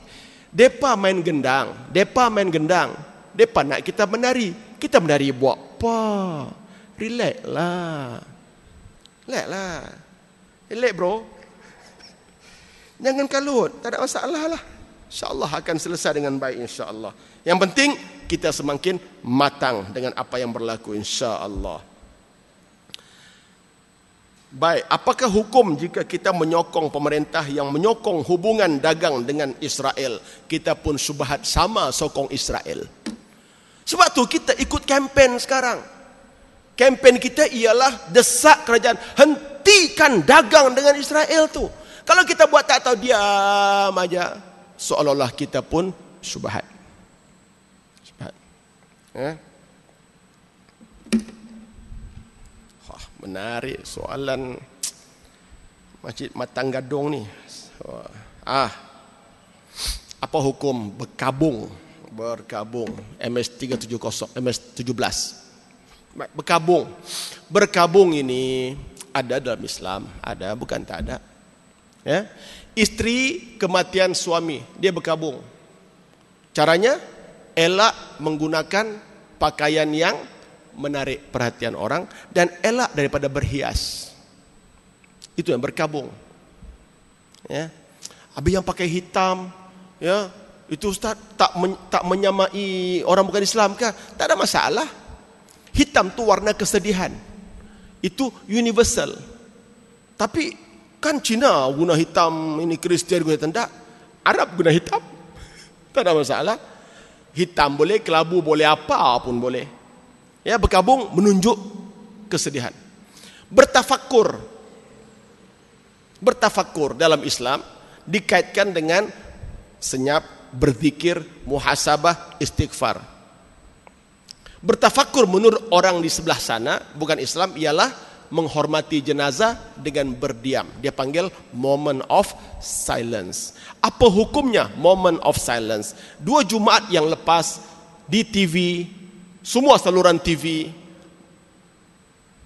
depa main gendang. Depa nak kita menari. Kita menari buat apa? Relax lah. Relax bro. Jangan kalut, tak ada masalah lah. InsyaAllah akan selesai dengan baik insyaAllah. Yang penting kita semakin matang dengan apa yang berlaku insyaAllah. Baik, apakah hukum jika kita menyokong pemerintah yang menyokong hubungan dagang dengan Israel? Kita pun syubhat sama sokong Israel. Sebab tu kita ikut kempen sekarang. Kempen kita ialah desak kerajaan, hentikan dagang dengan Israel tu. Kalau kita buat tak tahu, diam aja, seolah-olah kita pun syubhat. Menarik soalan Masjid Matang Gadong ni. Apa hukum berkabung MS370, MS17. Berkabung ini ada dalam Islam, ada, bukan tak ada. Ya. Isteri kematian suami, dia berkabung. Caranya elak menggunakan pakaian yang menarik perhatian orang dan elak daripada berhias. Itu yang berkabung. Ya. Habis yang pakai hitam, ya, itu ustaz tak menyamai orang bukan Islam kah? Tak ada masalah. Hitam tu warna kesedihan. Itu universal. Tapi kan Cina guna hitam, ini Kristian guna hitam, tak. Arab guna hitam. Tak ada masalah. Hitam boleh, kelabu boleh, apa pun boleh. Ya, berkabung menunjuk kesedihan. Bertafakur dalam Islam dikaitkan dengan senyap, berzikir, muhasabah, istighfar. Bertafakur menurut orang di sebelah sana, bukan Islam, ialah menghormati jenazah dengan berdiam. Dia panggil moment of silence. Apa hukumnya moment of silence? 2 Jumaat yang lepas di TV, semua saluran TV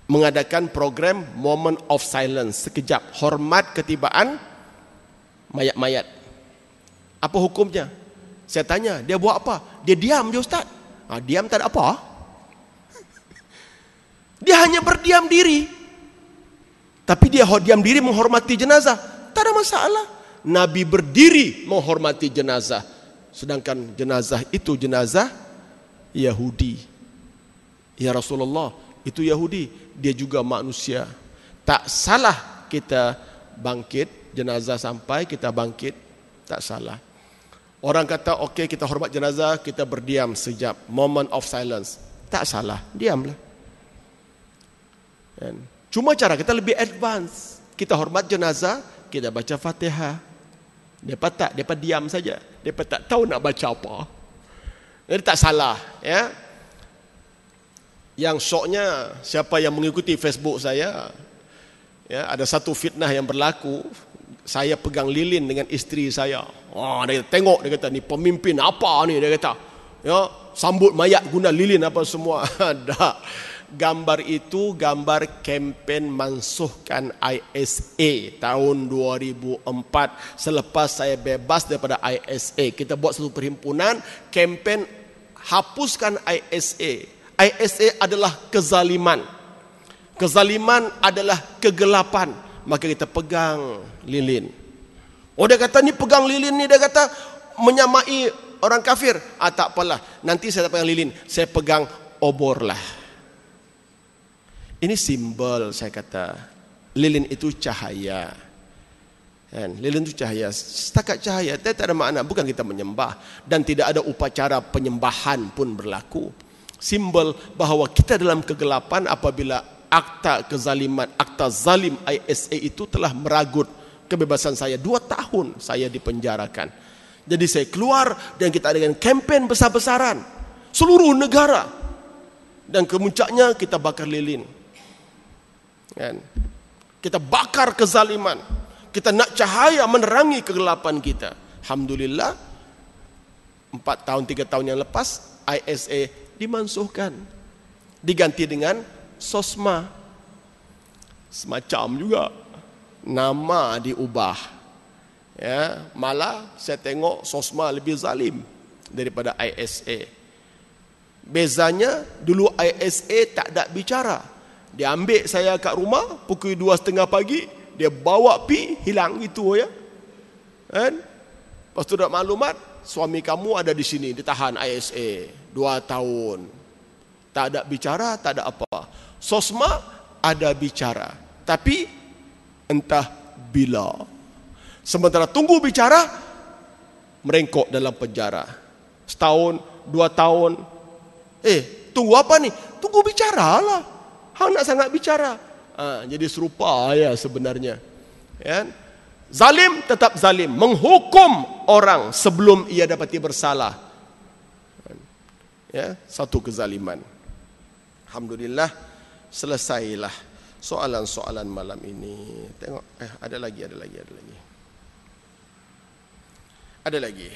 mengadakan program moment of silence, sekejap hormat ketibaan mayat-mayat. Apa hukumnya? Saya tanya, dia buat apa? Dia diam je ustaz. Diam tak ada apa. Dia hanya berdiam diri. Tapi dia diam diri menghormati jenazah. Tak ada masalah. Nabi berdiri menghormati jenazah. Sedangkan jenazah itu jenazah Yahudi. Ya Rasulullah, itu Yahudi. Dia juga manusia. Tak salah kita bangkit, jenazah sampai kita bangkit. Tak salah. Orang kata, okey kita hormat jenazah, kita berdiam sekejap. Moment of silence. Tak salah, diamlah. Cuma cara kita lebih advance. Kita hormat jenazah, kita baca Fatihah. Mereka diam saja. Mereka tak tahu nak baca apa. Jadi tak salah. Ya. Yang syoknya, siapa yang mengikuti Facebook saya, ya, ada satu fitnah yang berlaku. Saya pegang lilin dengan isteri saya. Dia kata, tengok, dia kata, ni pemimpin apa ni, dia kata. Ya, sambut mayat guna lilin apa semua. Ada. Gambar itu gambar kempen mansuhkan ISA tahun 2004. Selepas saya bebas daripada ISA, kita buat satu perhimpunan kempen hapuskan ISA. ISA adalah kezaliman. Kezaliman adalah kegelapan. Maka kita pegang lilin. Dia kata ni pegang lilin ni, dia kata menyamai orang kafir. Tak apalah, nanti saya tak pegang lilin, saya pegang obor lah. Ini simbol, saya kata. Lilin itu cahaya. Lilin itu cahaya. Setakat cahaya, tak ada makna. Bukan kita menyembah. Dan tidak ada upacara penyembahan pun berlaku. Simbol bahawa kita dalam kegelapan apabila akta kezaliman, akta zalim ISA itu telah meragut kebebasan saya. 2 tahun saya dipenjarakan. Jadi saya keluar dan kita adakan kempen besar-besaran. Seluruh negara. Dan kemuncaknya kita bakar lilin. Kita bakar kezaliman. Kita nak cahaya menerangi kegelapan kita. Alhamdulillah 4 tahun 3 tahun yang lepas ISA dimansuhkan, diganti dengan SOSMA. Semacam juga nama diubah. Ya, malah saya tengok SOSMA lebih zalim daripada ISA. Bezanya dulu ISA tak ada bicara. Dia ambil saya kat rumah pukul 2:30 pagi, dia bawa pi hilang gitu ya. Lepas tu dapat maklumat, suami kamu ada di sini, ditahan ISA 2 tahun. Tak ada bicara, tak ada apa. SOSMA ada bicara, tapi entah bila. Sementara tunggu bicara, merengkok dalam penjara. 1 tahun, 2 tahun. Tunggu apa ni? Tunggu bicaralah. Hang nak sangat bicara. Jadi serupa ya sebenarnya. Ya. Zalim tetap zalim. Menghukum orang sebelum ia dapati bersalah. Ya, satu kezaliman. Alhamdulillah, selesailah soalan-soalan malam ini. Tengok, ada lagi.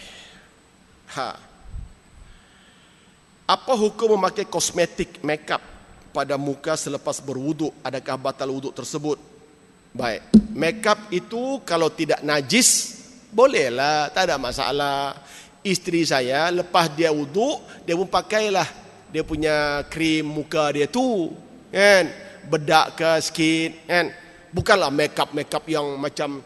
Apa hukum memakai kosmetik makeup pada muka selepas berwuduk? Adakah batal wuduk tersebut? Baik, makeup itu kalau tidak najis bolehlah, tak ada masalah. Isteri saya lepas dia wuduk, dia pun pakailah dia punya krim muka dia tu, kan? Bedak ke sikit, kan? Bukanlah makeup yang macam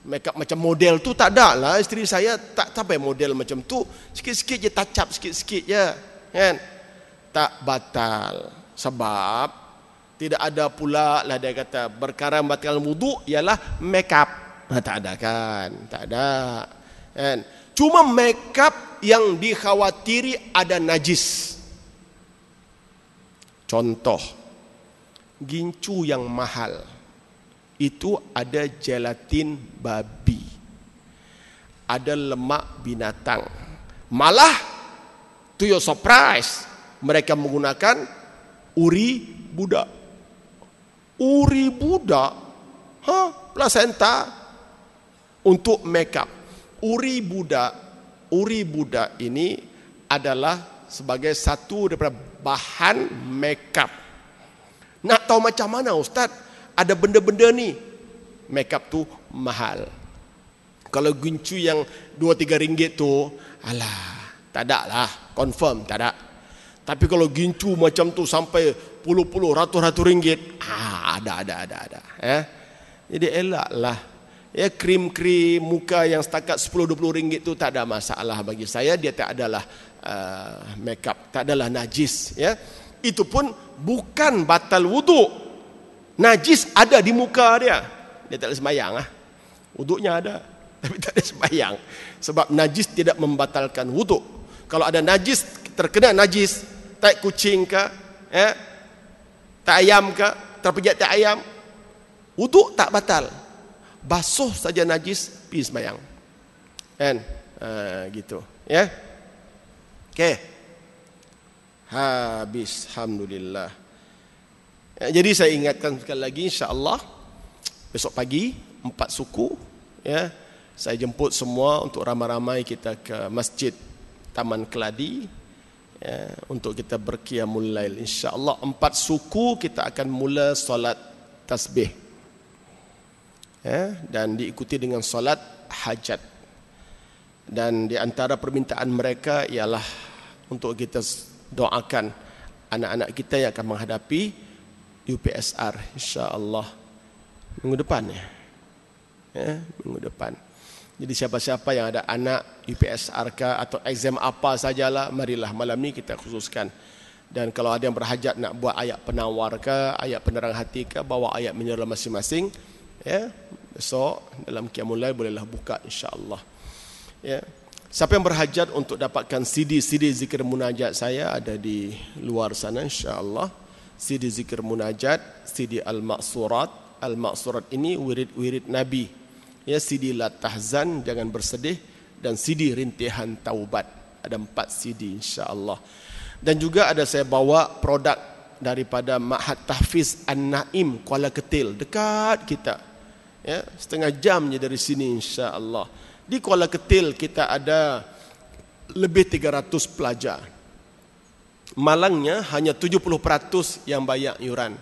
makeup macam model tu, tak ada lah. Isteri saya tak sampai model macam tu, sikit-sikit je, touch up sikit-sikit je, kan? Tak batal. Sebab tidak ada pula lah dia kata perkara membatalkan wuduk ialah makeup. Tak ada kan? Tak ada. Kan? Cuma makeup yang dikhawatiri ada najis. Contoh, gincu yang mahal itu ada gelatin babi, ada lemak binatang. Malah to your surprise, mereka menggunakan uri budak. Uri budak, plasenta untuk makeup. Uri budak ini adalah sebagai satu daripada bahan makeup. Nak tahu macam mana Ustaz? Ada benda-benda ni. Makeup tu mahal. Kalau gincu yang 2-3 ringgit tu, alah, tak ada lah, confirm tak ada. Tapi kalau gincu macam tu sampai puluh-puluh, ratus-ratus ringgit. Ada. Jadi elaklah. Ya, krim-krim muka yang setakat 10-20 ringgit tu tak ada masalah bagi saya. Dia tak adalah make up, tak adalah najis. Ya, itu pun bukan batal wuduk. Najis ada di muka dia. Dia tak ada sembahyang Wuduknya ada, tapi tak ada sembahyang. Sebab najis tidak membatalkan wuduk. Kalau ada najis, terkena najis, tai kucing ke, tai ayam ke, terpijak tai ayam, wuduk tak batal. Basuh saja najis, pergi sembahyang. Kan? Gitu. Ya. Okey. Habis. Alhamdulillah. Jadi saya ingatkan sekali lagi, insya-Allah besok pagi 4 suku, ya, saya jemput semua untuk ramai-ramai kita ke Masjid Taman Keladi, ya, untuk kita berqiyamul lail. Insya-Allah 4 suku kita akan mula solat tasbih, ya, dan diikuti dengan solat hajat. Dan di antara permintaan mereka ialah untuk kita doakan anak-anak kita yang akan menghadapi UPSR, insya-Allah minggu depan, ya, minggu depan. Jadi siapa-siapa yang ada anak UPSR atau exam apa sajalah, marilah malam ni kita khususkan. Dan kalau ada yang berhajat nak buat ayat penawar ke, ayat penerang hati ke, bawa ayat menyerah masing-masing, ya, besok dalam qiyamul lail bolehlah buka, insya-Allah. Ya. Siapa yang berhajat untuk dapatkan CD zikir munajat saya ada di luar sana, insya-Allah. CD zikir munajat, CD al-maqsurat. Al-maqsurat ini wirid-wirid Nabi. Ya, CD la tahzan, jangan bersedih, dan CD rintihan taubat. Ada 4 CD, insya-Allah. Dan juga ada saya bawa produk daripada Ma'had Tahfiz An-Naim Kuala Ketil, dekat kita. Ya, setengah jam je dari sini, insya-Allah. Di Kuala Ketil kita ada lebih 300 pelajar. Malangnya hanya 70% yang bayar yuran.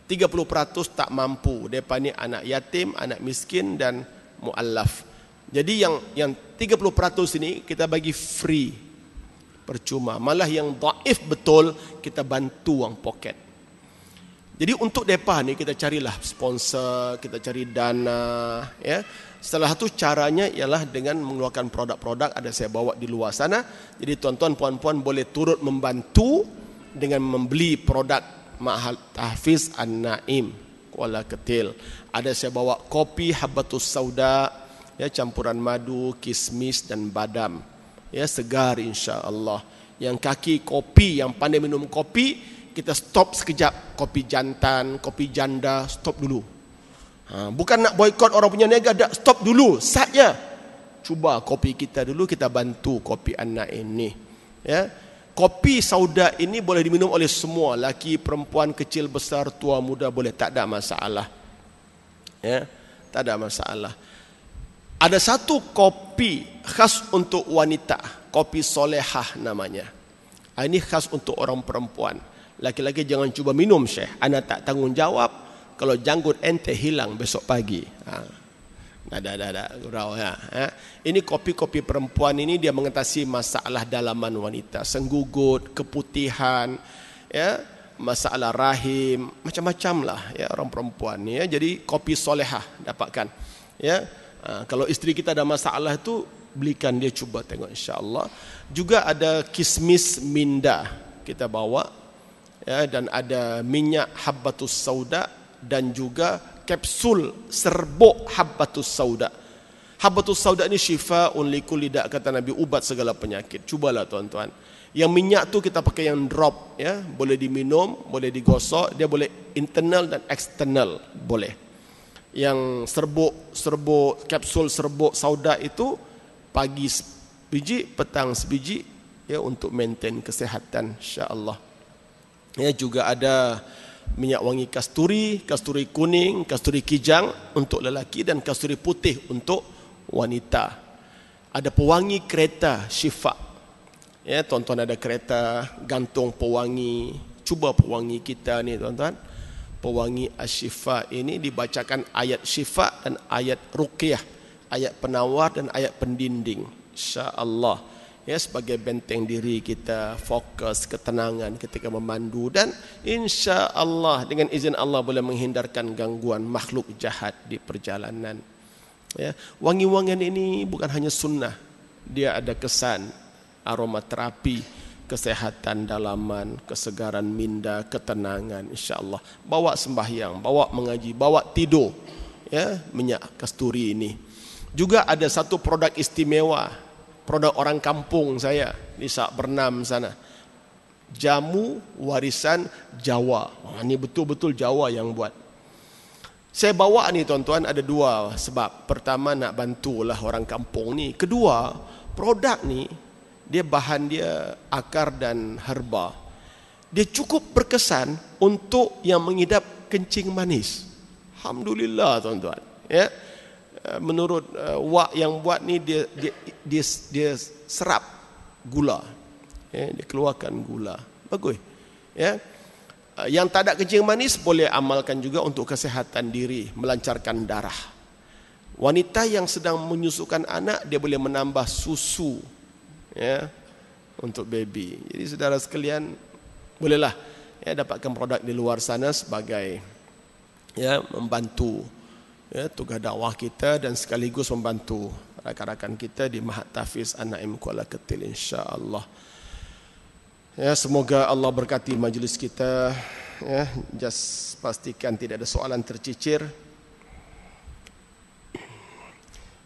30% tak mampu. Mereka ni anak yatim, anak miskin dan mu'allaf. Jadi yang 30% ini kita bagi free, percuma. Malah yang dhaif betul kita bantu wang poket. Jadi untuk mereka ni kita carilah sponsor, kita cari dana, ya. Setelah itu caranya ialah dengan mengeluarkan produk-produk ada saya bawa di luar sana. Jadi tuan-tuan puan-puan boleh turut membantu dengan membeli produk Ma'had Tahfiz An-Naim Kuala Ketil. Ada saya bawa kopi Habbatus Sauda, ya, campuran madu, kismis dan badam. Ya, segar insya-Allah. Yang kaki kopi, yang pandai minum kopi, kita stop sekejap. Kopi jantan, kopi janda, stop dulu. Bukan nak boikot orang punya niaga, dah stop dulu saatnya. Cuba kopi kita dulu, kita bantu kopi anak ini. Ya, kopi sauda ini boleh diminum oleh semua, laki, perempuan, kecil, besar, tua, muda, boleh, tak ada masalah. Ya, tak ada masalah. Ada satu kopi khas untuk wanita, kopi solehah namanya. Ini khas untuk orang perempuan. Laki-laki jangan cuba minum, Syekh. Ana tak tanggungjawab. Kalau janggut ente hilang besok pagi. Ada gurau ya. Ini kopi-kopi perempuan ini dia mengatasi masalah dalaman wanita, senggugut, keputihan, ya, masalah rahim, macam-macam lah, ya, orang perempuan ni, ya. Jadi kopi solehah dapatkan, ya. Kalau isteri kita ada masalah itu belikan dia, cuba tengok, insya-Allah. Juga ada kismis minda kita bawa, ya, dan ada minyak Habbatus Sauda dan juga kapsul serbuk Habbatus Sauda. Habbatus Sauda ini syifa'un likulli da', kata Nabi, ubat segala penyakit. Cubalah tuan-tuan. Yang minyak tu kita pakai yang drop, ya, boleh diminum, boleh digosok, dia boleh internal dan eksternal, boleh. Yang serbuk kapsul serbuk sauda itu pagi sebiji, petang sebiji, ya, untuk maintain kesihatan, insya-Allah. Ya, juga ada minyak wangi kasturi, kasturi kuning, kasturi kijang untuk lelaki dan kasturi putih untuk wanita. Ada pewangi kereta Syifa. Ya, tuan-tuan ada kereta gantung pewangi. Cuba pewangi kita ni, tuan-tuan. Pewangi Asy-Syifa ini dibacakan ayat syifa dan ayat ruqyah, ayat penawar dan ayat pendinding, insya-Allah. ya, sebagai benteng diri kita, fokus, ketenangan ketika memandu, dan insya Allah dengan izin Allah boleh menghindarkan gangguan makhluk jahat di perjalanan. Ya, wangi-wangian ini bukan hanya sunnah, dia ada kesan aromaterapi, kesehatan dalaman, kesegaran minda, ketenangan. Insya Allah bawa sembahyang, bawa mengaji, bawa tidur, ya, minyak kasturi ini. Juga ada satu produk istimewa, produk orang kampung saya di Sak Bernam sana, jamu warisan Jawa. Ini betul-betul Jawa yang buat. Saya bawa ni tuan-tuan ada dua sebab. Pertama, nak bantulah orang kampung ni. Kedua, produk ni dia bahan dia akar dan herba. Dia cukup berkesan untuk yang mengidap kencing manis. Alhamdulillah tuan-tuan. Ya. Menurut Wak yang buat ni dia serap gula. Ya, dia keluarkan gula. Bagus. Ya. Yang tak ada kencing manis boleh amalkan juga untuk kesehatan diri, melancarkan darah. Wanita yang sedang menyusukan anak, dia boleh menambah susu, ya, untuk baby. Jadi saudara sekalian, bolehlah ya dapatkan produk di luar sana sebagai ya membantu ya tugas dakwah kita dan sekaligus membantu rakan-rakan kita di Mahat Tahfiz An-Naim Kuala Ketil, insya-Allah. Ya, semoga Allah berkati majlis kita. Ya, just pastikan tidak ada soalan tercicir.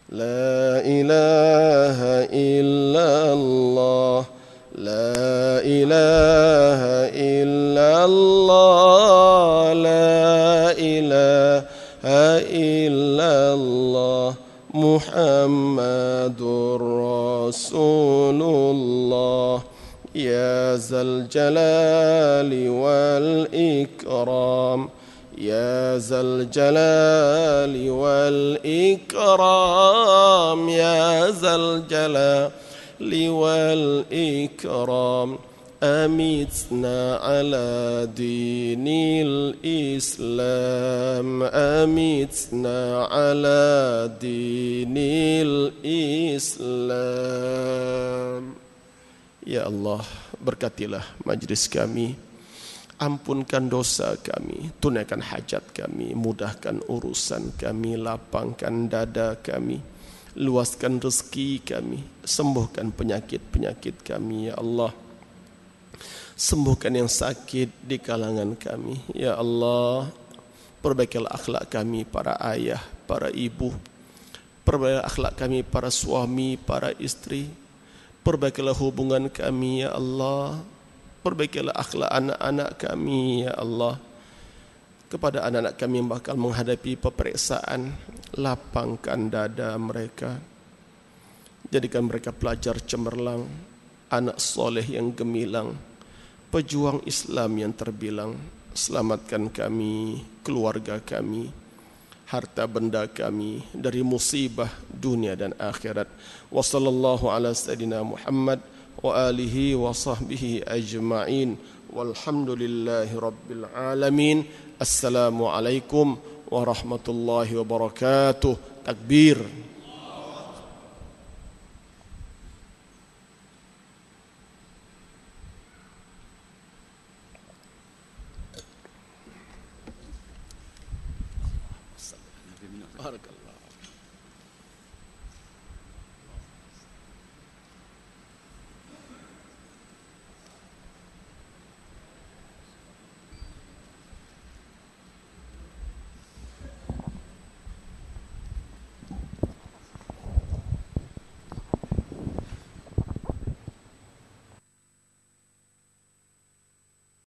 La ilaha illallah, la ilaha illallah, la ilaha illallah, Muhammadur Rasulullah. Ya Zal Jalali wal Ikram, Ya Zal Jalali wal Ikram, Ya Zal Jalali wal Ikram. Amitna ala dinil Islam, amitna ala dinil Islam. Ya Allah, berkatilah majlis kami, ampunkan dosa kami, tunaikan hajat kami, mudahkan urusan kami, lapangkan dada kami, luaskan rezeki kami, sembuhkan penyakit-penyakit kami. Ya Allah, sembuhkan yang sakit di kalangan kami. Ya Allah, perbaikilah akhlak kami para ayah, para ibu, perbaikilah akhlak kami para suami, para istri. Perbaikilah hubungan kami, ya Allah. Perbaikilah akhlak anak-anak kami, ya Allah. Kepada anak-anak kami yang bakal menghadapi peperiksaan, lapangkan dada mereka. Jadikan mereka pelajar cemerlang, anak soleh yang gemilang, pejuang Islam yang terbilang. Selamatkan kami, keluarga kami, harta benda kami dari musibah dunia dan akhirat. Wa sallallahu ala sayyidina Muhammad wa alihi wa sahbihi ajma'in. Walhamdulillahi rabbil alamin. Assalamualaikum warahmatullahi wabarakatuh. Takbir. Barakallahu.